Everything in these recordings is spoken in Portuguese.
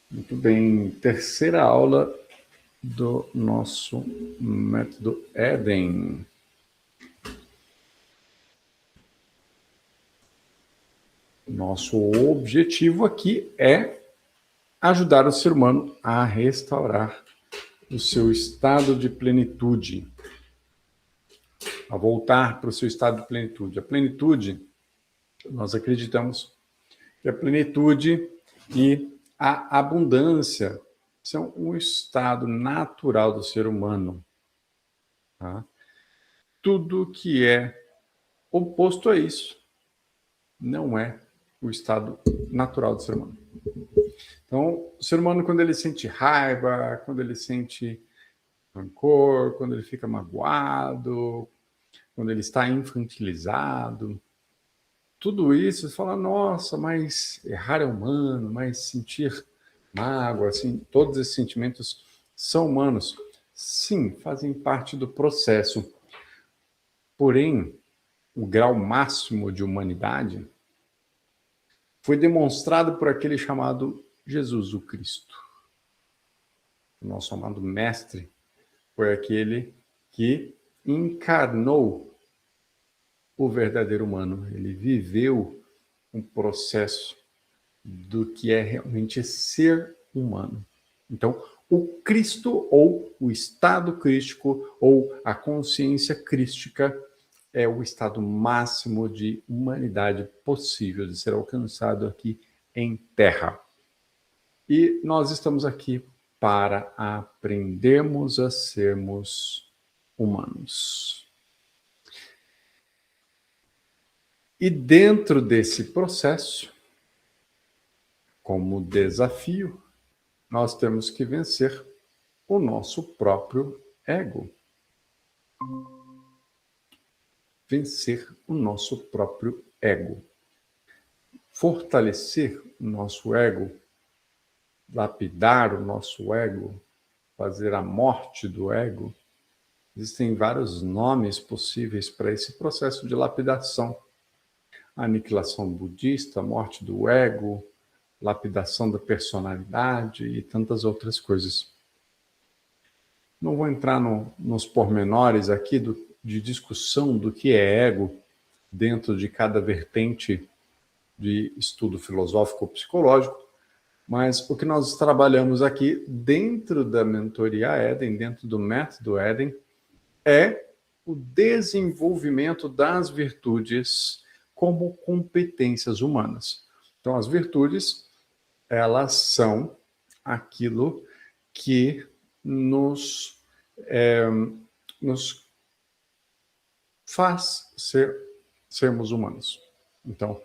Muito bem, terceira aula do nosso método Éden. Nosso objetivo aqui é ajudar o ser humano a restaurar o seu estado de plenitude, a voltar para o seu estado de plenitude. A plenitude, nós acreditamos que a plenitude e a abundância são um estado natural do ser humano. Tá? Tudo que é oposto a isso não é o estado natural do ser humano. Então, o ser humano, quando ele sente raiva, quando ele sente rancor, quando ele fica magoado, quando ele está infantilizado, tudo isso, você fala, nossa, mas errar é humano, mas sentir mágoa, assim, todos esses sentimentos são humanos. Sim, fazem parte do processo. Porém, o grau máximo de humanidade foi demonstrado por aquele chamado Jesus o Cristo. O nosso amado mestre foi aquele que encarnou o verdadeiro humano. Ele viveu um processo do que é realmente ser humano. Então, o Cristo ou o estado crístico ou a consciência crística é o estado máximo de humanidade possível de ser alcançado aqui em Terra. E nós estamos aqui para aprendermos a sermos humanos. E dentro desse processo, como desafio, nós temos que vencer o nosso próprio ego. Vencer o nosso próprio ego. Fortalecer o nosso ego, lapidar o nosso ego, fazer a morte do ego. Existem vários nomes possíveis para esse processo de lapidação. Aniquilação budista, morte do ego, lapidação da personalidade e tantas outras coisas. Não vou entrar nos pormenores aqui de discussão do que é ego dentro de cada vertente de estudo filosófico ou psicológico, mas o que nós trabalhamos aqui dentro da mentoria Éden, dentro do método Éden, é o desenvolvimento das virtudes como competências humanas. Então, as virtudes, elas são aquilo que nos faz sermos humanos. Então,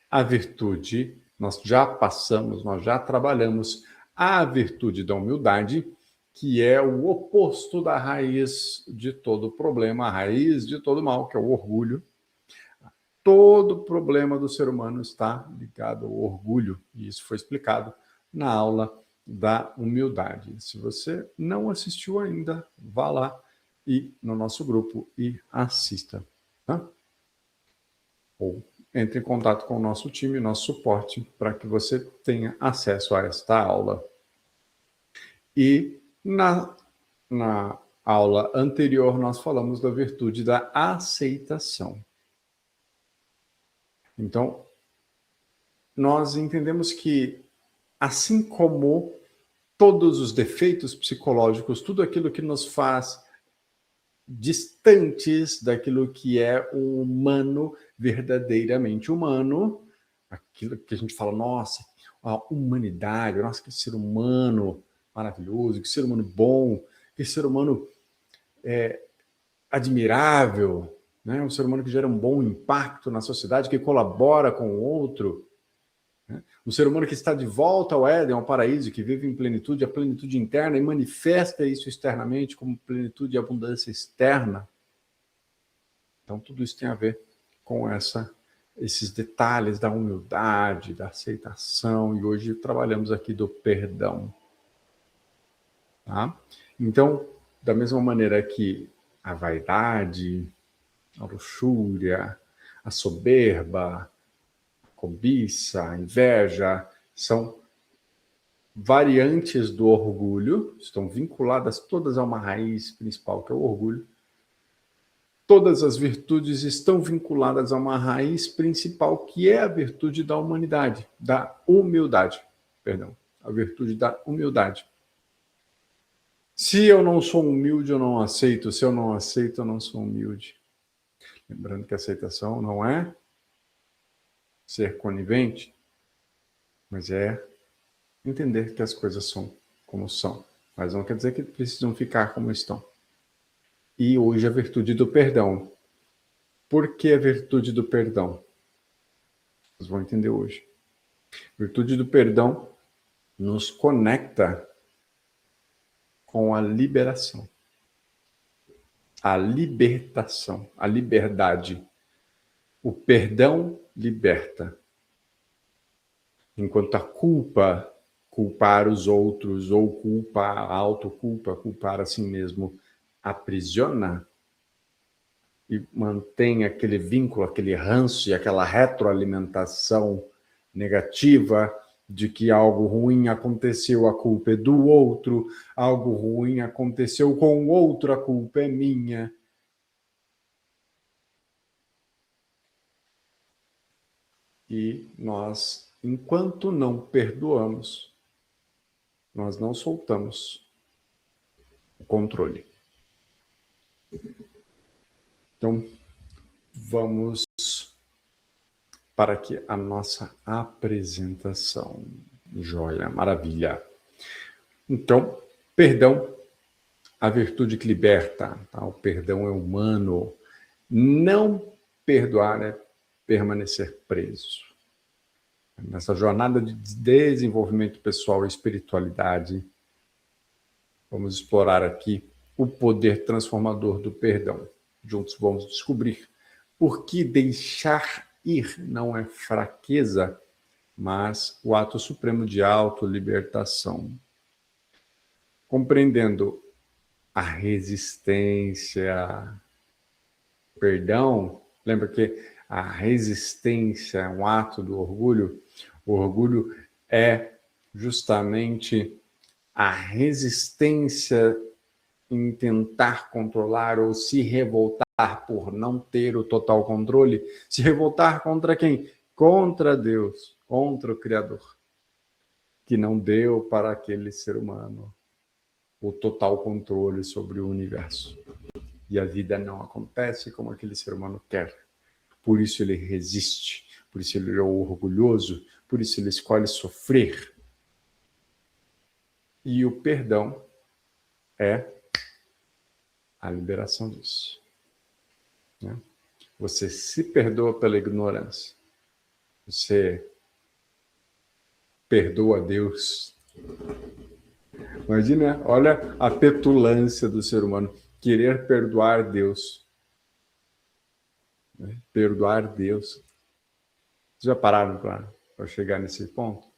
a virtude, nós já passamos, nós já trabalhamos a virtude da humildade, que é o oposto da raiz de todo problema, a raiz de todo mal, que é o orgulho. Todo problema do ser humano está ligado ao orgulho, e isso foi explicado na aula da humildade. Se você não assistiu ainda, vá lá e no nosso grupo e assista. Tá? Ou entre em contato com o nosso time, nosso suporte, para que você tenha acesso a esta aula. E na aula anterior, nós falamos da virtude da aceitação. Então, nós entendemos que, assim como todos os defeitos psicológicos, tudo aquilo que nos faz distantes daquilo que é o humano, verdadeiramente humano, aquilo que a gente fala, nossa, a humanidade, nossa, que ser humano maravilhoso, que ser humano bom, que ser humano admirável, né? Um ser humano que gera um bom impacto na sociedade, que colabora com o outro, né? Um ser humano que está de volta ao Éden, ao paraíso, que vive em plenitude, a plenitude interna e manifesta isso externamente como plenitude e abundância externa. Então, tudo isso tem a ver com esses detalhes da humildade, da aceitação, e hoje trabalhamos aqui do perdão. Tá? Então, da mesma maneira que a vaidade, a luxúria, a soberba, a cobiça, a inveja, são variantes do orgulho, estão vinculadas todas a uma raiz principal, que é o orgulho. Todas as virtudes estão vinculadas a uma raiz principal, que é a virtude da humanidade, da humildade. Perdão, a virtude da humildade. Se eu não sou humilde, eu não aceito. Se eu não aceito, eu não sou humilde. Lembrando que a aceitação não é ser conivente, mas é entender que as coisas são como são. Mas não quer dizer que precisam ficar como estão. E hoje a virtude do perdão. Por que a virtude do perdão? Vocês vão entender hoje. A virtude do perdão nos conecta com a liberação, a libertação, a liberdade. O perdão liberta. Enquanto a culpa, culpar os outros, ou culpa, a autoculpa, culpar a si mesmo, aprisiona e mantém aquele vínculo, aquele ranço e aquela retroalimentação negativa de que algo ruim aconteceu, a culpa é do outro, algo ruim aconteceu com o outro, a culpa é minha. E nós, enquanto não perdoamos, nós não soltamos o controle. Então, vamos para aqui a nossa apresentação. Joia, maravilha. Então, perdão, a virtude que liberta. Tá? O perdão é humano. Não perdoar é permanecer preso. Nessa jornada de desenvolvimento pessoal e espiritualidade, vamos explorar aqui o poder transformador do perdão. Juntos vamos descobrir por que deixar ir não é fraqueza, mas o ato supremo de autolibertação. Compreendendo a resistência, perdão, lembra que a resistência é um ato do orgulho? O orgulho é justamente a resistência em tentar controlar ou se revoltar por não ter o total controle. Se revoltar contra quem? Contra Deus, contra o Criador, que não deu para aquele ser humano o total controle sobre o universo. E a vida não acontece como aquele ser humano quer. Por isso ele resiste, por isso ele é orgulhoso, por isso ele escolhe sofrer. E o perdão é a liberação disso. Né? Você se perdoa pela ignorância. Você perdoa Deus. Imagina, olha a petulância do ser humano. Querer perdoar Deus. Né? Perdoar Deus. Vocês já pararam para chegar nesse ponto?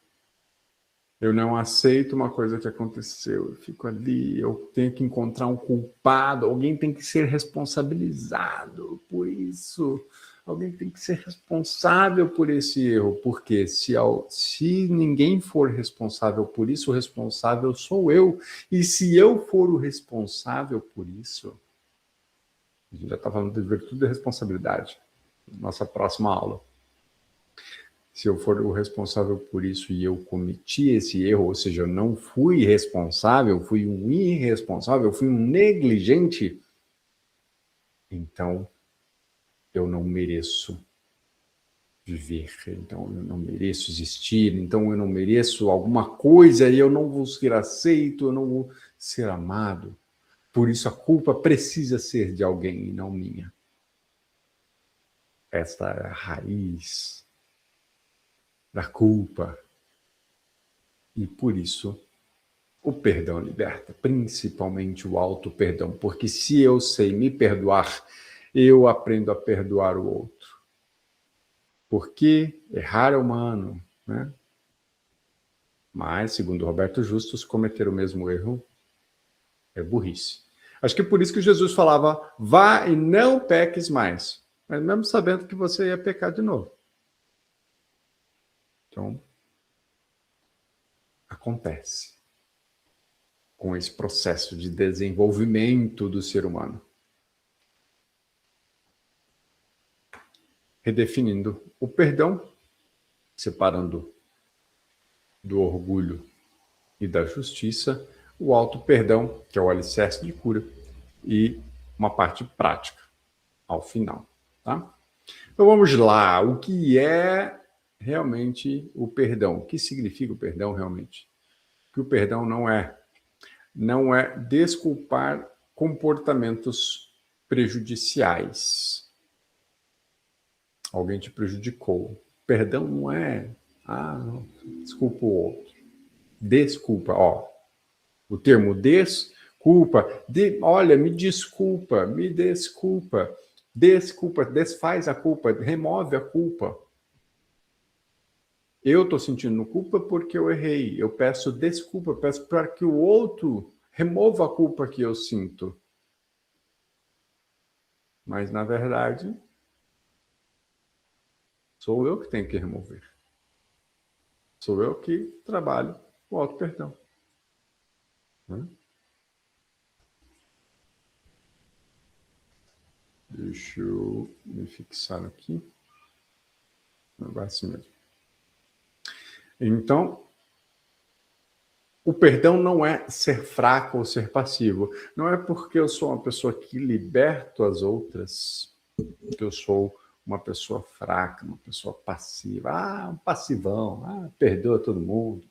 Eu não aceito uma coisa que aconteceu. Eu fico ali, eu tenho que encontrar um culpado. Alguém tem que ser responsabilizado por isso. Alguém tem que ser responsável por esse erro. Porque se ninguém for responsável por isso, o responsável sou eu. E se eu for o responsável por isso, a gente já está falando de virtude e responsabilidade. Nossa próxima aula. Se eu for o responsável por isso e eu cometi esse erro, ou seja, eu não fui responsável, fui um irresponsável, fui um negligente, então eu não mereço viver, então eu não mereço existir, então eu não mereço alguma coisa e eu não vou ser aceito, eu não vou ser amado. Por isso a culpa precisa ser de alguém e não minha. Esta é a raiz da culpa. E por isso, o perdão liberta, principalmente o auto-perdão. Porque se eu sei me perdoar, eu aprendo a perdoar o outro. Porque errar é humano, né? Mas, segundo Roberto Justus, cometer o mesmo erro é burrice. Acho que por isso que Jesus falava, vá e não peques mais. Mas mesmo sabendo que você ia pecar de novo. Então, a acontece com esse processo de desenvolvimento do ser humano. Redefinindo o perdão, separando do orgulho e da justiça, o auto-perdão, que é o alicerce de cura, e uma parte prática ao final. Tá? Então vamos lá, o que é realmente o perdão? O que significa o perdão realmente? Que o perdão não é desculpar comportamentos prejudiciais. Alguém te prejudicou. Perdão não é, não, desculpa o outro. Desculpa, o termo desculpa, olha, me desculpa, me desculpa, desfaz a culpa, remove a culpa. Eu estou sentindo culpa porque eu errei. Eu peço desculpa, peço para que o outro remova a culpa que eu sinto. Mas, na verdade, sou eu que tenho que remover. Sou eu que trabalho o auto-perdão. Deixa eu me fixar aqui. Vai assim mesmo. Então, o perdão não é ser fraco ou ser passivo. Não é porque eu sou uma pessoa que liberto as outras que eu sou uma pessoa fraca, uma pessoa passiva. Um passivão. Perdoa todo mundo.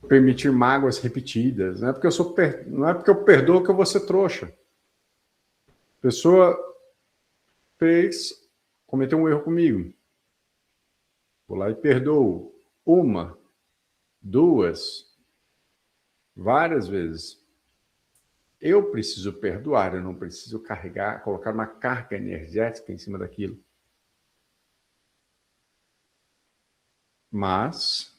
Permitir mágoas repetidas. Não é porque eu perdoo que eu vou ser trouxa. A pessoa cometeu um erro comigo. Vou lá e perdoo. 1, 2, várias vezes. Eu preciso perdoar, eu não preciso colocar uma carga energética em cima daquilo. Mas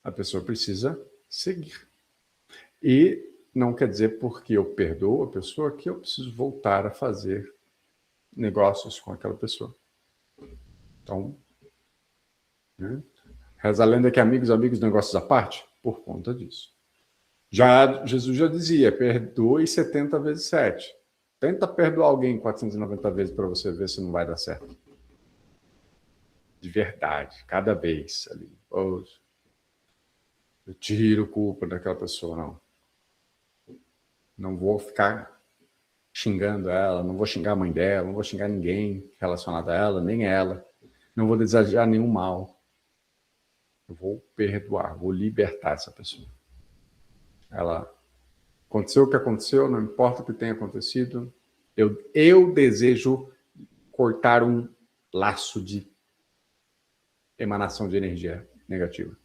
a pessoa precisa seguir. E não quer dizer porque eu perdoo a pessoa que eu preciso voltar a fazer negócios com aquela pessoa. Então, reza a lenda que amigos, negócios à parte, por conta disso. Jesus já dizia, perdoe 70 vezes 7. Tenta perdoar alguém 490 vezes para você ver se não vai dar certo. De verdade, cada vez ali. Eu tiro culpa daquela pessoa, não. Não vou ficar xingando ela, não vou xingar a mãe dela, não vou xingar ninguém relacionado a ela, nem ela. Não vou desejar nenhum mal. Eu vou perdoar, vou libertar essa pessoa. Aconteceu o que aconteceu, não importa o que tenha acontecido, eu desejo cortar um laço de emanação de energia negativa.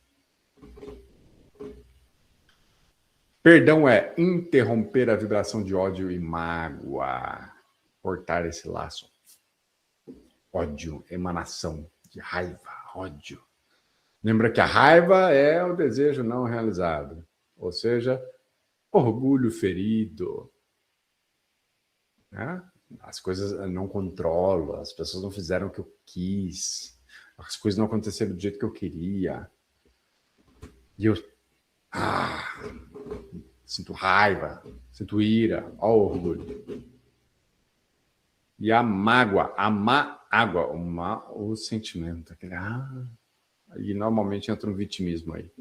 Perdão é interromper a vibração de ódio e mágoa. Cortar esse laço. Ódio, emanação de raiva, ódio. Lembra que a raiva é o desejo não realizado. Ou seja, orgulho ferido. As coisas não controlo, as pessoas não fizeram o que eu quis, as coisas não aconteceram do jeito que eu queria. E eu sinto raiva, sinto ira, o orgulho. E a mágoa, o sentimento, aquele e normalmente entra um vitimismo aí.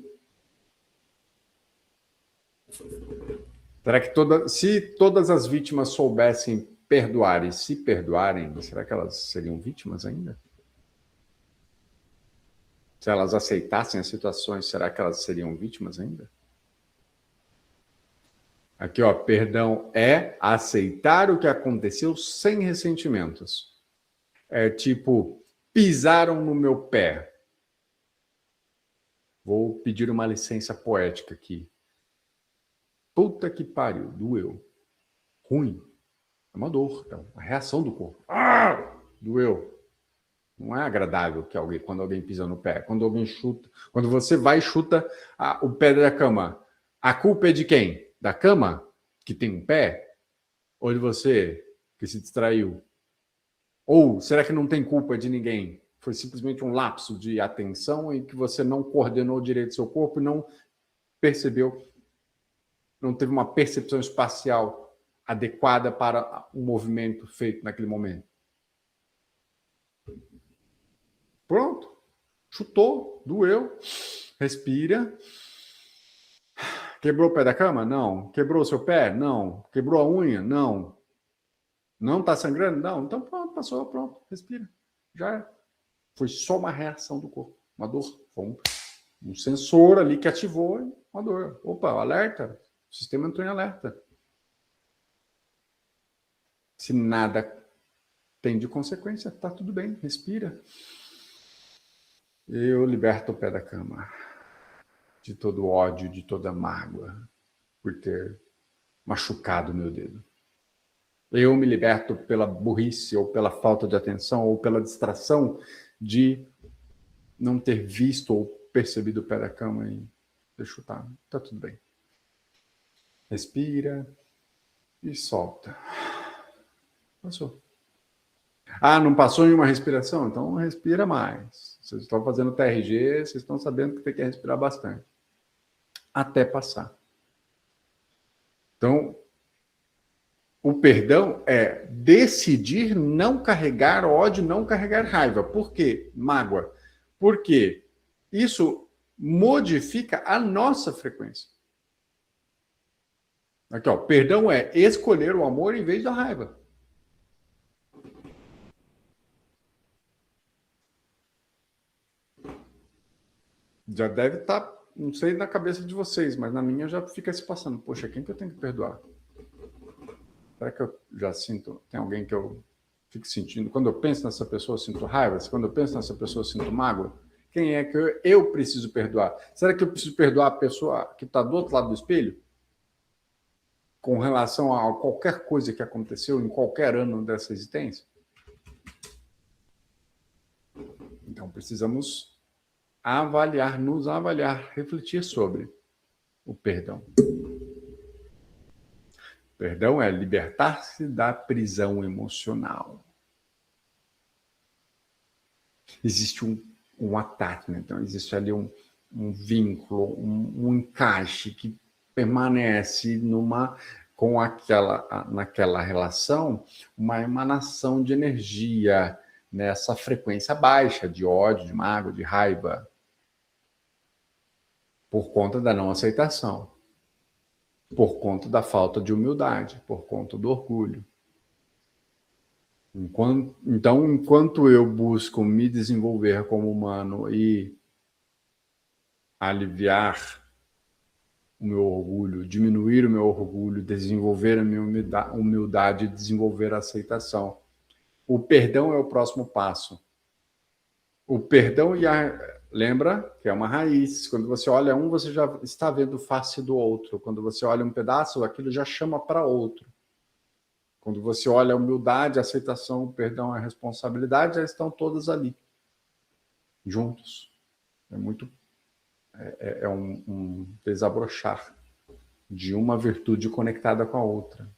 Será que se todas as vítimas soubessem perdoar e se perdoarem, será que elas seriam vítimas ainda? Se elas aceitassem as situações, será que elas seriam vítimas ainda? Aqui, perdão é aceitar o que aconteceu sem ressentimentos. É tipo, pisaram no meu pé. Vou pedir uma licença poética aqui. Puta que pariu, doeu. Ruim. É uma dor, então, a reação do corpo. Doeu. Não é agradável quando alguém pisa no pé. Quando alguém chuta. Quando você vai e chuta o pé da cama. A culpa é de quem? Da cama, que tem um pé? Ou de você, que se distraiu? Ou será que não tem culpa de ninguém? Foi simplesmente um lapso de atenção em que você não coordenou direito seu corpo e não percebeu, não teve uma percepção espacial adequada para o movimento feito naquele momento. Pronto. Chutou, doeu, respira. Quebrou o pé da cama? Não. Quebrou o seu pé? Não. Quebrou a unha? Não. Não está sangrando? Não. Então pronto, passou, pronto, respira. Já é. Foi só uma reação do corpo, uma dor. Foi um sensor ali que ativou uma dor. Opa, alerta. O sistema entrou em alerta. Se nada tem de consequência, tá tudo bem, respira. Eu liberto o pé da cama de todo ódio, de toda mágoa por ter machucado meu dedo. Eu me liberto pela burrice ou pela falta de atenção ou pela distração de não ter visto ou percebido o pé da cama e ter chutado. Tá tudo bem. Respira e solta. Passou. Ah, não passou em uma respiração? Então respira mais. Vocês estão fazendo TRG, vocês estão sabendo que tem que respirar bastante. Até passar. Então, o perdão é decidir não carregar ódio, não carregar raiva. Por quê? Mágoa. Porque isso modifica a nossa frequência. Aqui, ó, perdão é escolher o amor em vez da raiva. Já deve estar, não sei na cabeça de vocês, mas na minha já fica se passando. Poxa, quem que eu tenho que perdoar? Será que eu já sinto? Tem alguém que eu fico sentindo? Quando eu penso nessa pessoa, eu sinto raiva? Quando eu penso nessa pessoa, eu sinto mágoa? Quem é que eu preciso perdoar? Será que eu preciso perdoar a pessoa que está do outro lado do espelho? Com relação a qualquer coisa que aconteceu em qualquer ano dessa existência? Então, precisamos avaliar, nos avaliar, refletir sobre o perdão. Perdão é libertar-se da prisão emocional. Existe um ataque, né? Então existe ali um vínculo, um encaixe que permanece naquela relação, uma emanação de energia nessa frequência baixa de ódio, de mágoa, de raiva, por conta da não aceitação, por conta da falta de humildade, por conta do orgulho. Enquanto eu busco me desenvolver como humano e aliviar o meu orgulho, diminuir o meu orgulho, desenvolver a minha humildade, desenvolver a aceitação, o perdão é o próximo passo. O perdão lembra que é uma raiz. Quando você olha um, você já está vendo face do outro. Quando você olha um pedaço, aquilo já chama para outro. Quando você olha a humildade, a aceitação, o perdão, a responsabilidade, já estão todas ali, juntos. É um desabrochar de uma virtude conectada com a outra.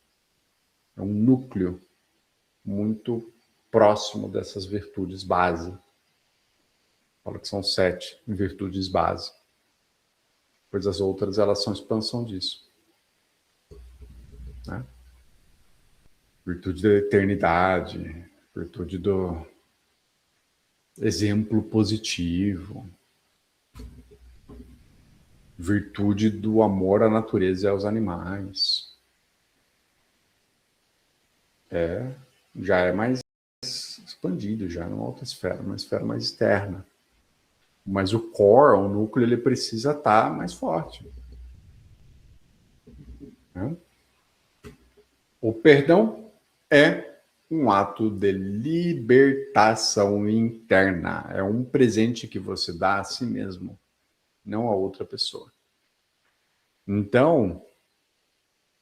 É um núcleo muito próximo dessas virtudes base. Falo que são 7 virtudes base. Pois as outras, elas são expansão disso. Né? Virtude da eternidade, virtude do exemplo positivo, virtude do amor à natureza e aos animais. Já é mais expandido, já numa outra esfera, uma esfera mais externa. Mas o core, o núcleo, ele precisa estar mais forte. Né? O perdão é um ato de libertação interna. É um presente que você dá a si mesmo, não a outra pessoa. Então,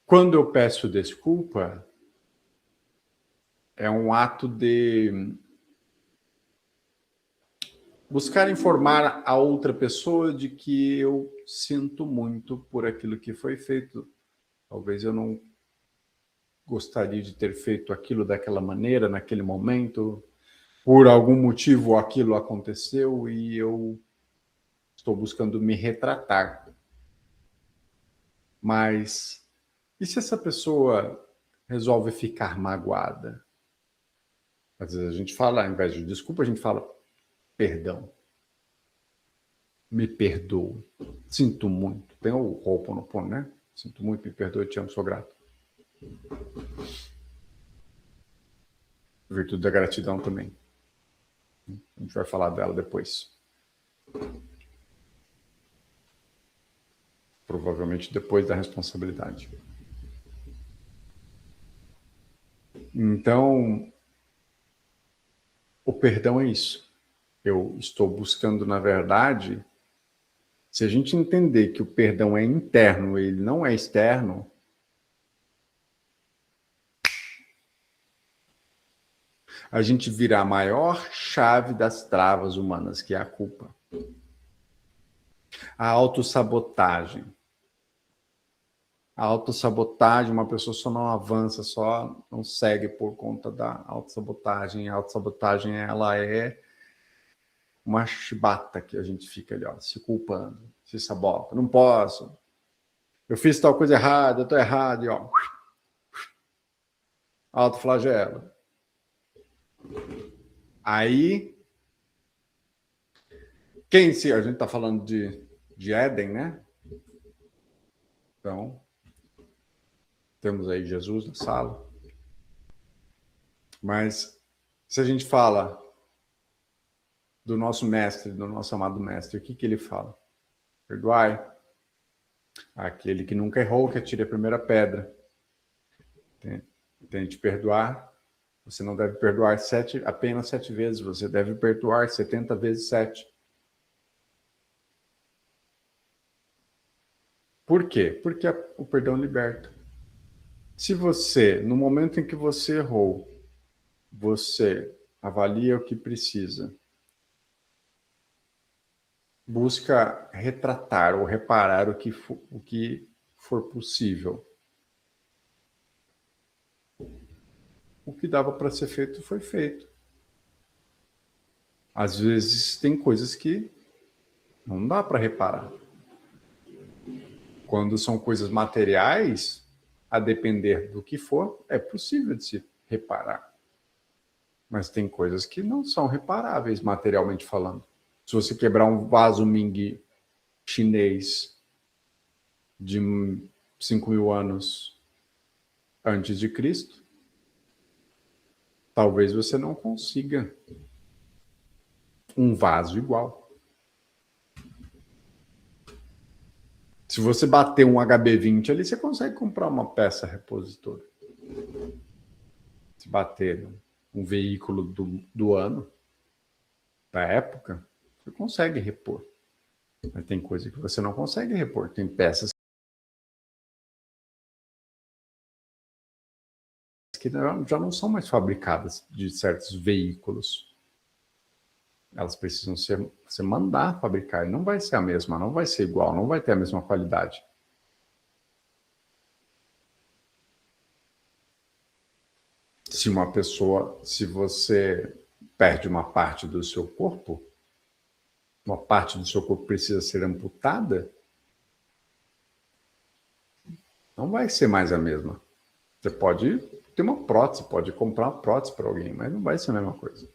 quando eu peço desculpa, é um ato de buscar informar a outra pessoa de que eu sinto muito por aquilo que foi feito. Talvez eu não gostaria de ter feito aquilo daquela maneira, naquele momento. Por algum motivo aquilo aconteceu e eu estou buscando me retratar. Mas e se essa pessoa resolve ficar magoada? Às vezes a gente fala, ao invés de desculpa, a gente fala perdão. Me perdoe. Sinto muito. Tem o Ho'oponopono, né? Sinto muito, me perdoe, te amo, sou grato. Virtude da gratidão também. A gente vai falar dela depois. Provavelmente depois da responsabilidade. Então, o perdão é isso. Eu estou buscando, na verdade, se a gente entender que o perdão é interno, ele não é externo, a gente vira a maior chave das travas humanas, que é a culpa. A autossabotagem. A autossabotagem, uma pessoa só não avança, só não segue por conta da autossabotagem. A autossabotagem, ela é uma chibata que a gente fica ali, ó, se culpando, se sabota. Não posso. Eu fiz tal coisa errada, eu tô errado, e ó. Autoflagelo. Aí, a gente está falando de Éden, né? Então, temos aí Jesus na sala. Mas, se a gente fala do nosso mestre, do nosso amado mestre, o que ele fala? Perdoai aquele que nunca errou, que atire a primeira pedra. Tente perdoar. Você não deve perdoar apenas 7 vezes, você deve perdoar 70 vezes 7. Por quê? Porque o perdão liberta. Se você, no momento em que você errou, você avalia o que precisa, busca retratar ou reparar o que for possível. O que dava para ser feito foi feito. Às vezes tem coisas que não dá para reparar. Quando são coisas materiais, a depender do que for, é possível de se reparar. Mas tem coisas que não são reparáveis, materialmente falando. Se você quebrar um vaso Ming chinês de 5.000 anos antes de Cristo, talvez você não consiga um vaso igual. Se você bater um HB20 ali, você consegue comprar uma peça repositora. Se bater um veículo do ano, da época, você consegue repor. Mas tem coisa que você não consegue repor. Tem peças que já não são mais fabricadas de certos veículos. Elas precisam ser mandar fabricar. E não vai ser a mesma, não vai ser igual, não vai ter a mesma qualidade. Se você perde uma parte do seu corpo, uma parte do seu corpo precisa ser amputada, não vai ser mais a mesma. Você pode ter uma prótese, pode comprar uma prótese para alguém, mas não vai ser a mesma coisa.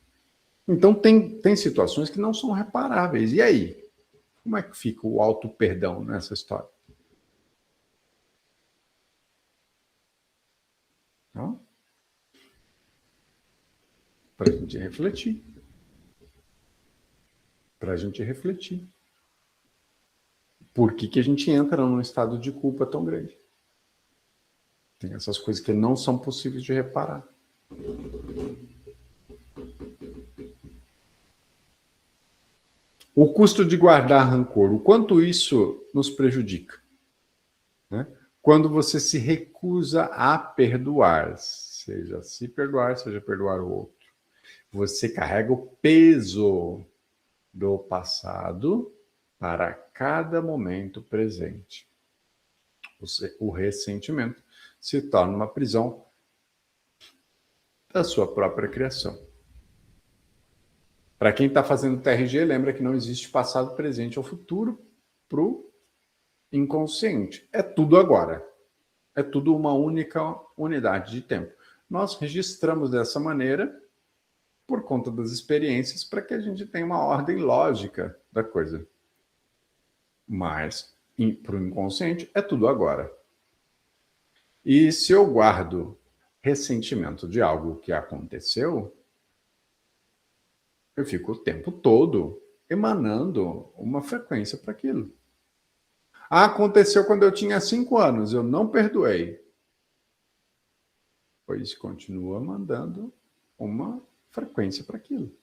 Então, tem situações que não são reparáveis. E aí? Como é que fica o auto-perdão nessa história? Para a gente refletir. Para a gente refletir. Por que a gente entra num estado de culpa tão grande? Tem essas coisas que não são possíveis de reparar. O custo de guardar rancor, o quanto isso nos prejudica, né? Quando você se recusa a perdoar, seja se perdoar, seja perdoar o outro, você carrega o peso do passado para cada momento presente. O ressentimento se torna uma prisão da sua própria criação. Para quem está fazendo TRG, lembra que não existe passado, presente ou futuro para o inconsciente. É tudo agora. É tudo uma única unidade de tempo. Nós registramos dessa maneira por conta das experiências para que a gente tenha uma ordem lógica da coisa. Mas, para o inconsciente, é tudo agora. E se eu guardo ressentimento de algo que aconteceu, eu fico o tempo todo emanando uma frequência para aquilo. Ah, aconteceu quando eu tinha 5 anos, eu não perdoei. Pois continua mandando uma frequência para aquilo.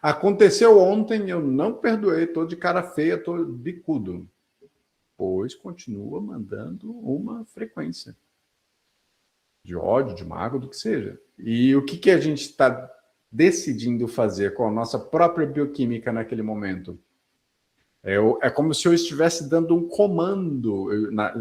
Aconteceu ontem, eu não perdoei, estou de cara feia, estou bicudo. Pois continua mandando uma frequência de ódio, de mágoa, do que seja. E o que a gente está decidindo fazer com a nossa própria bioquímica naquele momento? É como se eu estivesse dando um comando,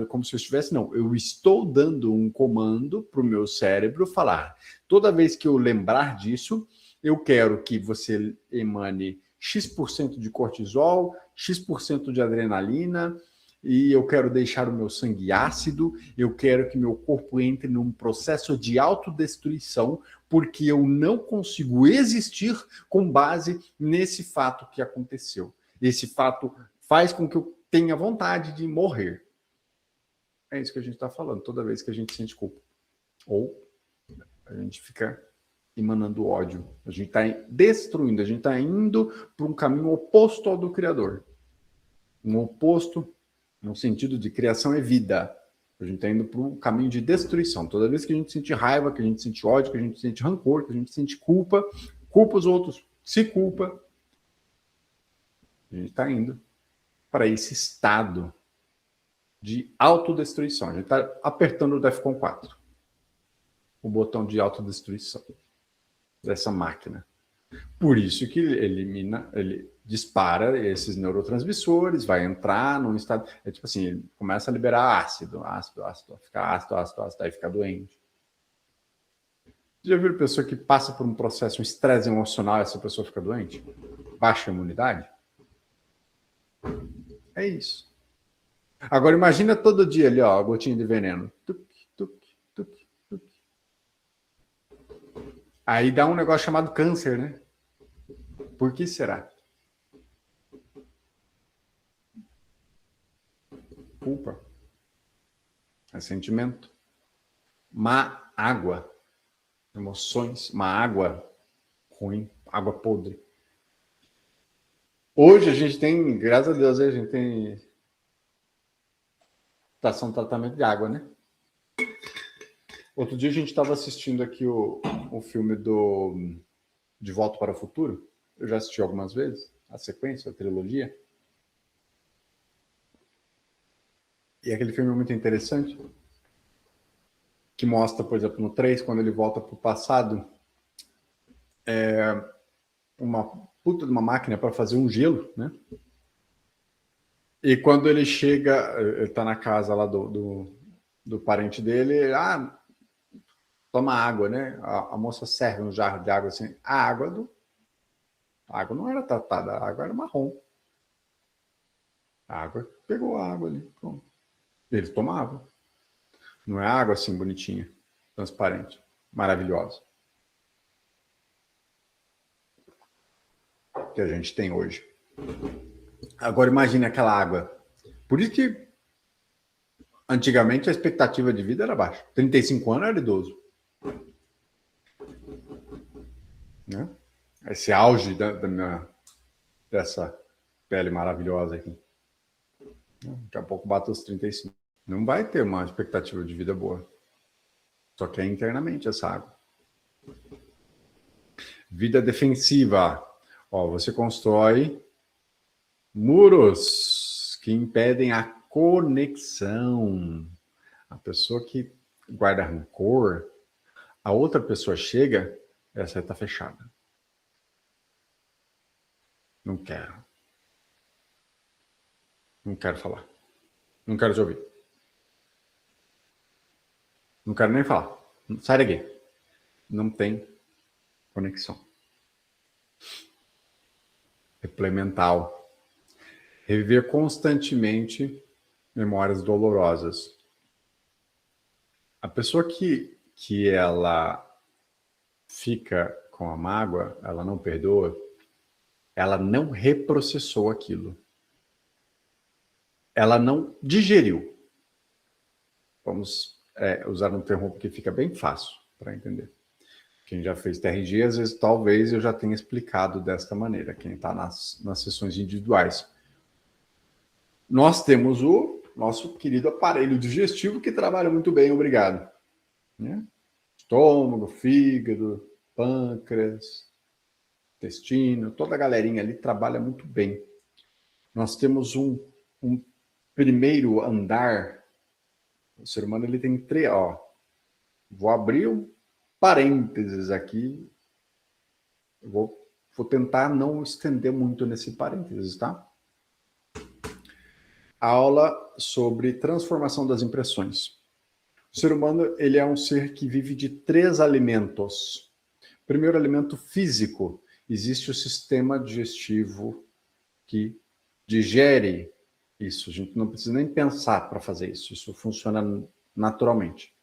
como se eu estivesse, não, eu estou dando um comando para o meu cérebro falar, toda vez que eu lembrar disso, eu quero que você emane X% de cortisol, X% de adrenalina, e eu quero deixar o meu sangue ácido, eu quero que meu corpo entre num processo de autodestruição, porque eu não consigo existir com base nesse fato que aconteceu. Esse fato faz com que eu tenha vontade de morrer. É isso que a gente está falando, toda vez que a gente sente culpa. Ou a gente fica emanando ódio. A gente está destruindo, a gente está indo para um caminho oposto ao do Criador. Um oposto, no sentido de criação é vida. A gente está indo para um caminho de destruição. Toda vez que a gente sente raiva, que a gente sente ódio, que a gente sente rancor, que a gente sente culpa, culpa os outros, se culpa, a gente está indo para esse estado de autodestruição. A gente está apertando o Defcon 4, o botão de autodestruição dessa máquina. Por isso que ele dispara esses neurotransmissores, vai entrar num estado... É tipo assim, ele começa a liberar ácido, fica ácido, aí fica doente. Você já viu pessoa que passa por um processo, um estresse emocional, e essa pessoa fica doente? Baixa a imunidade? É isso. Agora imagina todo dia ali, ó, a gotinha de veneno. Tuc, tuc, tuc, tuc. Aí dá um negócio chamado câncer, né? Por que será? Culpa. Ressentimento. Má água. Emoções. Má água ruim. Água podre. Hoje a gente tem, graças a Deus, a gente tem estação de tratamento de água, né? Outro dia a gente estava assistindo aqui o filme do De Volta para o Futuro. Eu já assisti algumas vezes, a sequência, a trilogia. E aquele filme é muito interessante, que mostra, por exemplo, no 3, quando ele volta para o passado, uma puta de uma máquina para fazer um gelo, né? E quando ele chega, ele tá na casa lá do parente dele, toma água, né? A moça serve um jarro de água assim. A água não era tratada, a água era marrom. A água pegou a água ali, pronto. Eles tomavam. Não é água assim bonitinha, transparente, maravilhosa. Que a gente tem hoje. Agora imagine aquela água. Por isso que antigamente a expectativa de vida era baixa. 35 anos era idoso. Né? Esse auge dessa pele maravilhosa aqui. Daqui a pouco bate os 35. Não vai ter uma expectativa de vida boa. Só que é internamente essa água. Vida defensiva. Ó, você constrói muros que impedem a conexão. A pessoa que guarda rancor, a outra pessoa chega, essa está fechada. Não quero. Não quero falar. Não quero te ouvir. Não quero nem falar. Sai daqui. Não tem conexão. Replay mental. Reviver constantemente memórias dolorosas. A pessoa que ela fica com a mágoa, ela não perdoa, ela não reprocessou aquilo. Ela não digeriu. Vamos usar um termo que fica bem fácil para entender. Quem já fez TRG, às vezes, talvez eu já tenha explicado desta maneira, quem está nas sessões individuais. Nós temos o nosso querido aparelho digestivo que trabalha muito bem, obrigado. Né? Estômago, fígado, pâncreas, intestino, toda a galerinha ali trabalha muito bem. Nós temos um primeiro andar. O ser humano ele tem três. Vou abrir um parênteses aqui. Eu vou tentar não estender muito nesse parênteses, tá? Aula sobre transformação das impressões. O ser humano ele é um ser que vive de 3 alimentos. Primeiro alimento físico. Existe o sistema digestivo que digere isso. A gente não precisa nem pensar para fazer isso. Isso funciona naturalmente.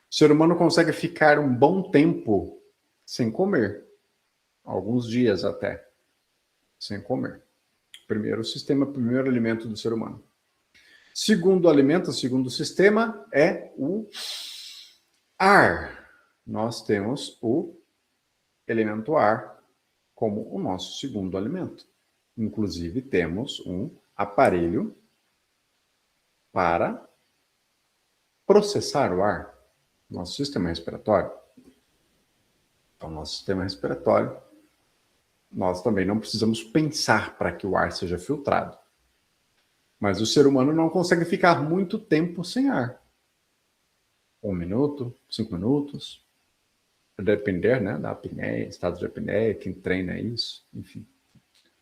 O ser humano consegue ficar um bom tempo sem comer. Alguns dias até. Sem comer. Primeiro alimento do ser humano. Segundo alimento, segundo sistema, é o ar. Nós temos o elemento ar como o nosso segundo alimento. Inclusive, temos um aparelho para processar o ar. Nosso sistema respiratório. Então, nosso sistema respiratório, nós também não precisamos pensar para que o ar seja filtrado. Mas o ser humano não consegue ficar muito tempo sem ar. 1 minuto, 5 minutos. Depender, né, da apneia, estado de apneia, quem treina isso, enfim.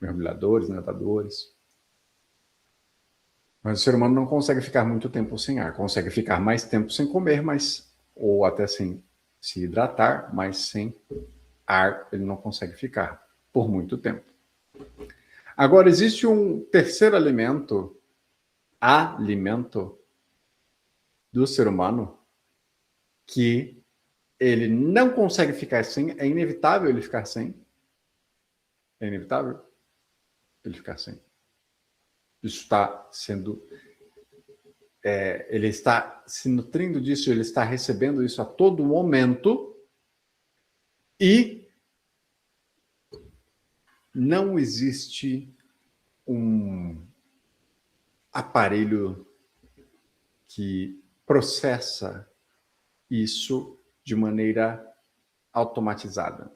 Mergulhadores, nadadores. Mas o ser humano não consegue ficar muito tempo sem ar. Consegue ficar mais tempo sem comer, ou até sem se hidratar, mas sem ar ele não consegue ficar por muito tempo. Agora, existe um terceiro alimento do ser humano que ele não consegue ficar sem, é inevitável ele ficar sem. É inevitável ele ficar sem. Isso está sendo... ele está se nutrindo disso, ele está recebendo isso a todo momento e não existe um aparelho que processa isso de maneira automatizada.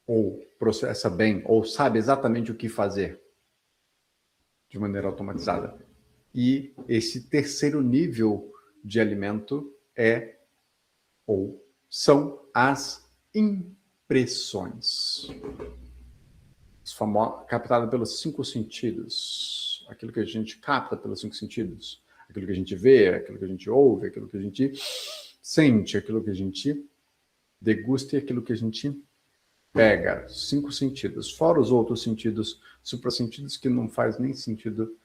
Ou processa bem, ou sabe exatamente o que fazer de maneira automatizada. E esse terceiro nível de alimento são as impressões. Captada pelos 5 sentidos. Aquilo que a gente capta pelos 5 sentidos. Aquilo que a gente vê, aquilo que a gente ouve, aquilo que a gente sente, aquilo que a gente degusta e aquilo que a gente pega. 5 sentidos. Fora os outros sentidos, suprassentidos, que não faz nem sentido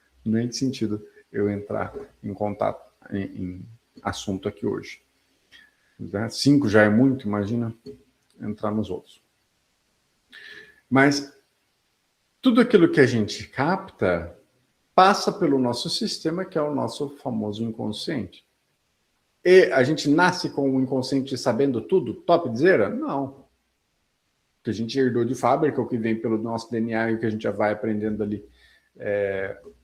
eu entrar em contato, em assunto aqui hoje. 5 já é muito, imagina entrar nos outros. Mas tudo aquilo que a gente capta passa pelo nosso sistema, que é o nosso famoso inconsciente. E a gente nasce com o inconsciente sabendo tudo, topzera? Não. O que a gente herdou de fábrica, o que vem pelo nosso DNA e o que a gente já vai aprendendo ali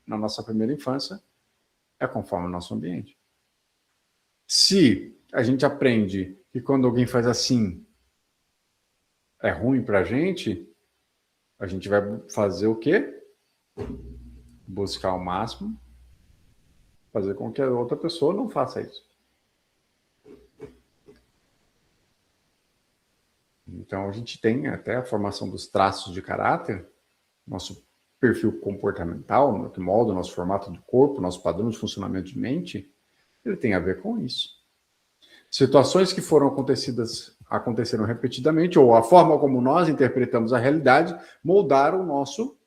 na nossa primeira infância, é conforme o nosso ambiente. Se a gente aprende que quando alguém faz assim, é ruim pra gente, a gente vai fazer o quê? Buscar ao máximo, fazer com que a outra pessoa não faça isso. Então, a gente tem até a formação dos traços de caráter, nosso perfil comportamental, nosso modo, nosso formato de corpo, nosso padrão de funcionamento de mente, ele tem a ver com isso. Situações que foram acontecidas aconteceram repetidamente, ou a forma como nós interpretamos a realidade, moldaram o nosso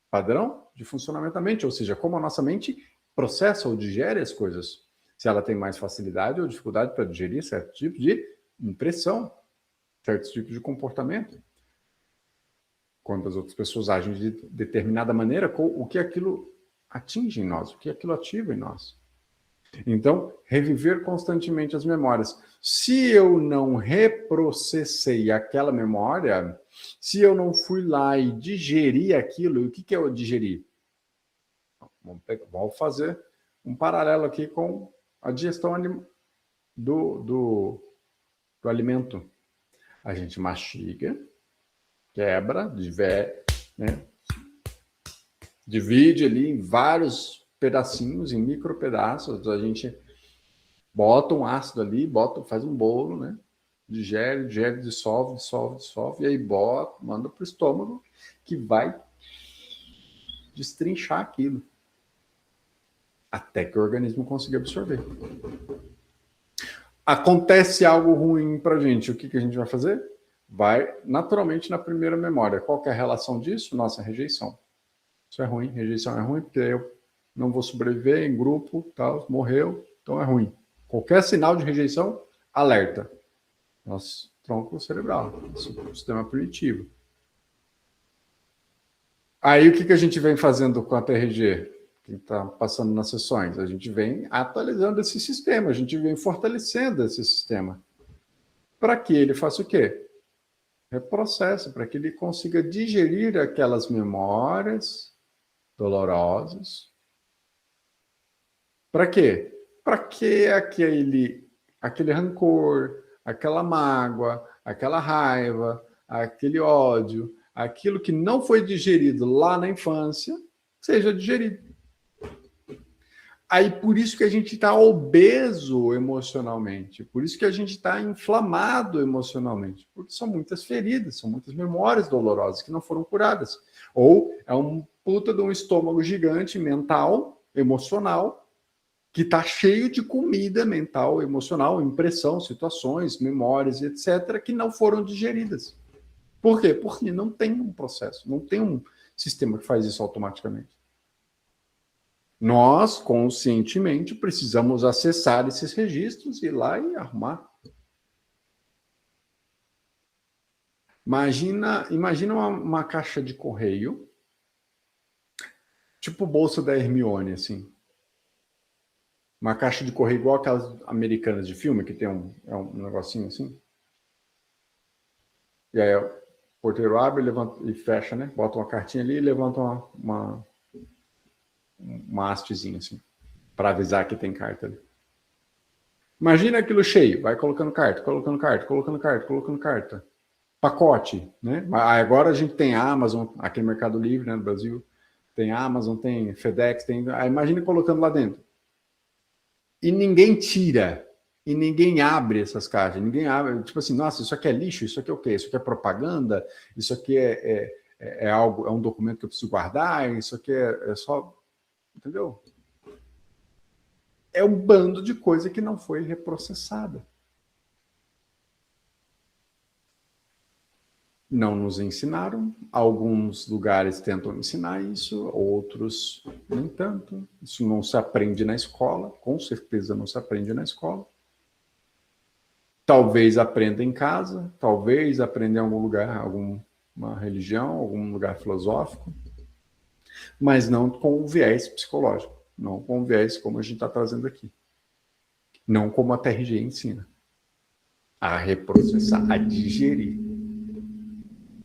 padrão de funcionamento da mente, ou seja, como a nossa mente processa ou digere as coisas. Se ela tem mais facilidade ou dificuldade para digerir certo tipo de impressão, certos tipos de comportamento. Quando as outras pessoas agem de determinada maneira, o que aquilo atinge em nós, o que aquilo ativa em nós. Então, reviver constantemente as memórias. Se eu não reprocessei aquela memória, se eu não fui lá e digeri aquilo, o que é eu digerir? Vamos fazer um paralelo aqui com a digestão do alimento. A gente mastiga, quebra, né? Divide ali em vários pedacinhos, em micro pedaços. A gente bota um ácido ali, faz um bolo, né? Digere, dissolve, e aí manda para o estômago, que vai destrinchar aquilo até que o organismo consiga absorver. Acontece algo ruim para a gente, o que a gente vai fazer? Vai naturalmente na primeira memória. Qual que é a relação disso? Nossa, rejeição. Isso é ruim, rejeição é ruim, porque eu não vou sobreviver em grupo, tal, morreu, então é ruim. Qualquer sinal de rejeição, alerta. Nosso tronco cerebral, nosso sistema primitivo. Aí o que a gente vem fazendo com a TRG? Que está passando nas sessões? A gente vem atualizando esse sistema, a gente vem fortalecendo esse sistema. Para que ele faça o quê? Reprocesse, para que ele consiga digerir aquelas memórias dolorosas. Para quê? Para que aquele rancor, aquela mágoa, aquela raiva, aquele ódio, aquilo que não foi digerido lá na infância, seja digerido. Aí por isso que a gente está obeso emocionalmente, por isso que a gente está inflamado emocionalmente, porque são muitas feridas, são muitas memórias dolorosas que não foram curadas. Ou é um puta de um estômago gigante mental, emocional, que está cheio de comida mental, emocional, impressão, situações, memórias, etc., que não foram digeridas. Por quê? Porque não tem um processo, não tem um sistema que faz isso automaticamente. Nós, conscientemente, precisamos acessar esses registros, ir lá e arrumar. Imagina uma caixa de correio, tipo bolsa da Hermione, assim. Uma caixa de correio igual aquelas americanas de filme, que tem um negocinho assim. E aí o porteiro abre, levanta e fecha, né? Bota uma cartinha ali e levanta uma hastezinha assim, para avisar que tem carta ali. Imagina aquilo cheio, vai colocando carta, colocando carta, colocando carta, colocando carta. Pacote, né? Agora a gente tem a Amazon, aqui no Mercado Livre, né, no Brasil, tem a Amazon, tem FedEx, tem. Imagina colocando lá dentro. E ninguém tira, e ninguém abre essas caixas, ninguém abre, tipo assim, nossa, isso aqui é lixo, isso aqui é o quê? Isso aqui é propaganda, isso aqui é algo, é um documento que eu preciso guardar, isso aqui é só, entendeu? É um bando de coisa que não foi reprocessada. Não nos ensinaram, alguns lugares tentam ensinar isso, outros nem tanto. Isso não se aprende na escola, com certeza não se aprende na escola. Talvez aprenda em casa, talvez aprenda em algum lugar, alguma religião, algum lugar filosófico, mas não com o viés psicológico, não com o viés como a gente está trazendo aqui. Não como a TRG ensina. A reprocessar, a digerir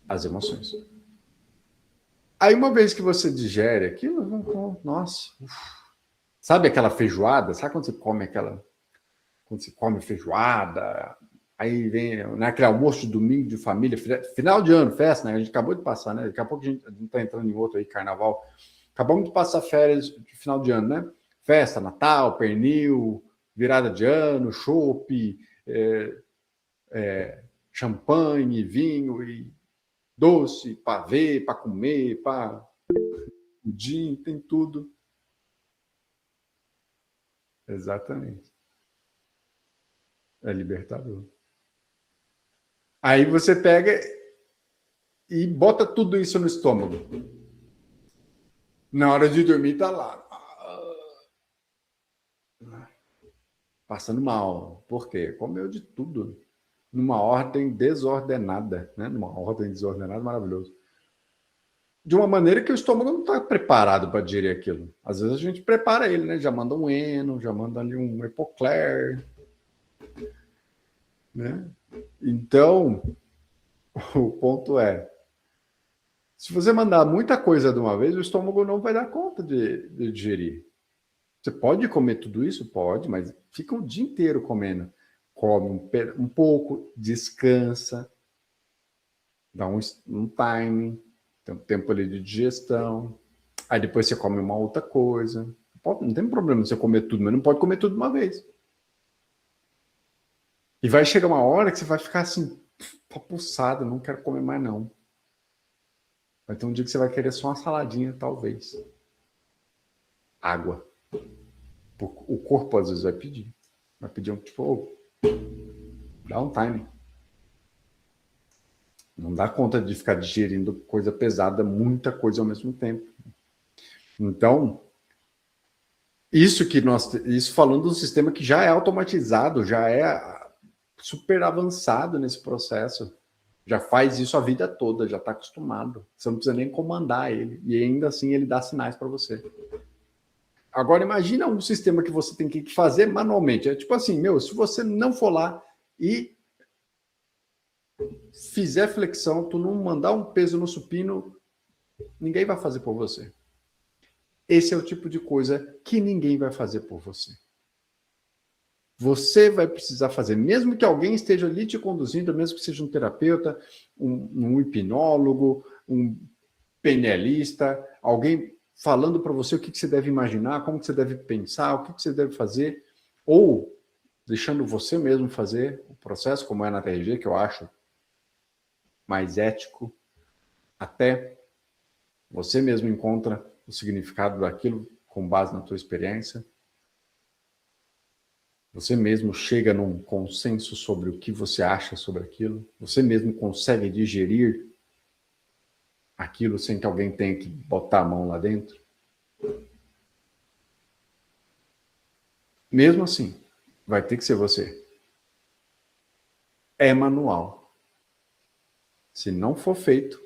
as emoções. Aí, uma vez que você digere aquilo, nossa, sabe aquela feijoada? Sabe quando você come quando você come feijoada, aí vem, né, aquele almoço de domingo de família, final de ano, festa, né? A gente acabou de passar, né? Daqui a pouco a gente está entrando em outro aí, carnaval. Acabamos de passar férias de final de ano, né? Festa, Natal, pernil, virada de ano, chopp, champanhe, vinho e doce, para ver, para comer, para pudim, tem tudo. Exatamente. É libertador. Aí você pega e bota tudo isso no estômago. Na hora de dormir, tá lá. Passando mal. Por quê? Comeu de tudo. Numa ordem desordenada, né? Numa ordem desordenada, maravilhoso. De uma maneira que o estômago não está preparado para digerir aquilo. Às vezes a gente prepara ele, né? Já manda um Eno, já manda ali um Epocler, né? Então, o ponto é, se você mandar muita coisa de uma vez, o estômago não vai dar conta de digerir. Você pode comer tudo isso? Pode, mas fica o dia inteiro comendo. Come um pouco, descansa, dá um time, tem um tempo ali de digestão. Aí depois você come uma outra coisa. Não tem problema você comer tudo, mas não pode comer tudo de uma vez. E vai chegar uma hora que você vai ficar assim, papuçado, não quero comer mais não. Vai ter um dia que você vai querer só uma saladinha, talvez. Água. O corpo às vezes vai pedir. Vai pedir um tipo, dá um time. Não dá conta de ficar digerindo coisa pesada, muita coisa ao mesmo tempo. Então, isso falando de um sistema que já é automatizado, já é super avançado nesse processo. Já faz isso a vida toda, já está acostumado. Você não precisa nem comandar ele. E ainda assim ele dá sinais para você. Agora imagina um sistema que você tem que fazer manualmente. É tipo assim, se você não for lá e fizer flexão, tu não mandar um peso no supino, ninguém vai fazer por você. Esse é o tipo de coisa que ninguém vai fazer por você. Você vai precisar fazer, mesmo que alguém esteja ali te conduzindo, mesmo que seja um terapeuta, um hipnólogo, um PNLista, alguém falando para você o que você deve imaginar, como que você deve pensar, o que você deve fazer, ou deixando você mesmo fazer o processo, como é na TRG, que eu acho mais ético, até você mesmo encontra o significado daquilo com base na tua experiência. Você mesmo chega num consenso sobre o que você acha sobre aquilo. Você mesmo consegue digerir aquilo sem que alguém tenha que botar a mão lá dentro. Mesmo assim, vai ter que ser você. É manual. Se não for feito,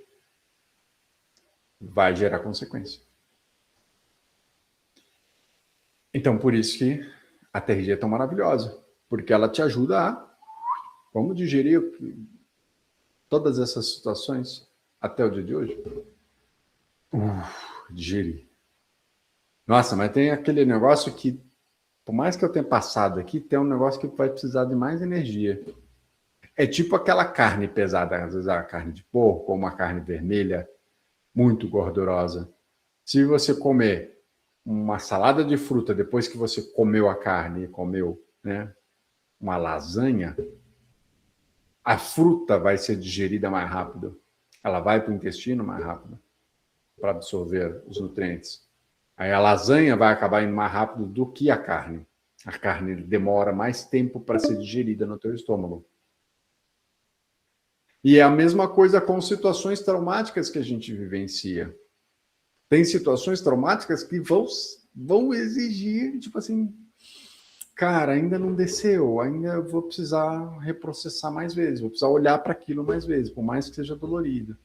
vai gerar consequência. Então, por isso que a TRG é tão maravilhosa. Porque ela te ajuda a como digerir todas essas situações até o dia de hoje. Digerir. Nossa, mas tem aquele negócio que, por mais que eu tenha passado aqui, tem um negócio que vai precisar de mais energia. É tipo aquela carne pesada, às vezes a carne de porco ou uma carne vermelha muito gordurosa. Se você comer uma salada de fruta depois que você comeu a carne e comeu, né, uma lasanha, a fruta vai ser digerida mais rápido. Ela vai para o intestino mais rápido para absorver os nutrientes. Aí a lasanha vai acabar indo mais rápido do que a carne. A carne demora mais tempo para ser digerida no teu estômago. E é a mesma coisa com situações traumáticas que a gente vivencia. Tem situações traumáticas que vão exigir, tipo assim, cara, ainda não desceu, ainda vou precisar reprocessar mais vezes, vou precisar olhar para aquilo mais vezes, por mais que seja dolorido.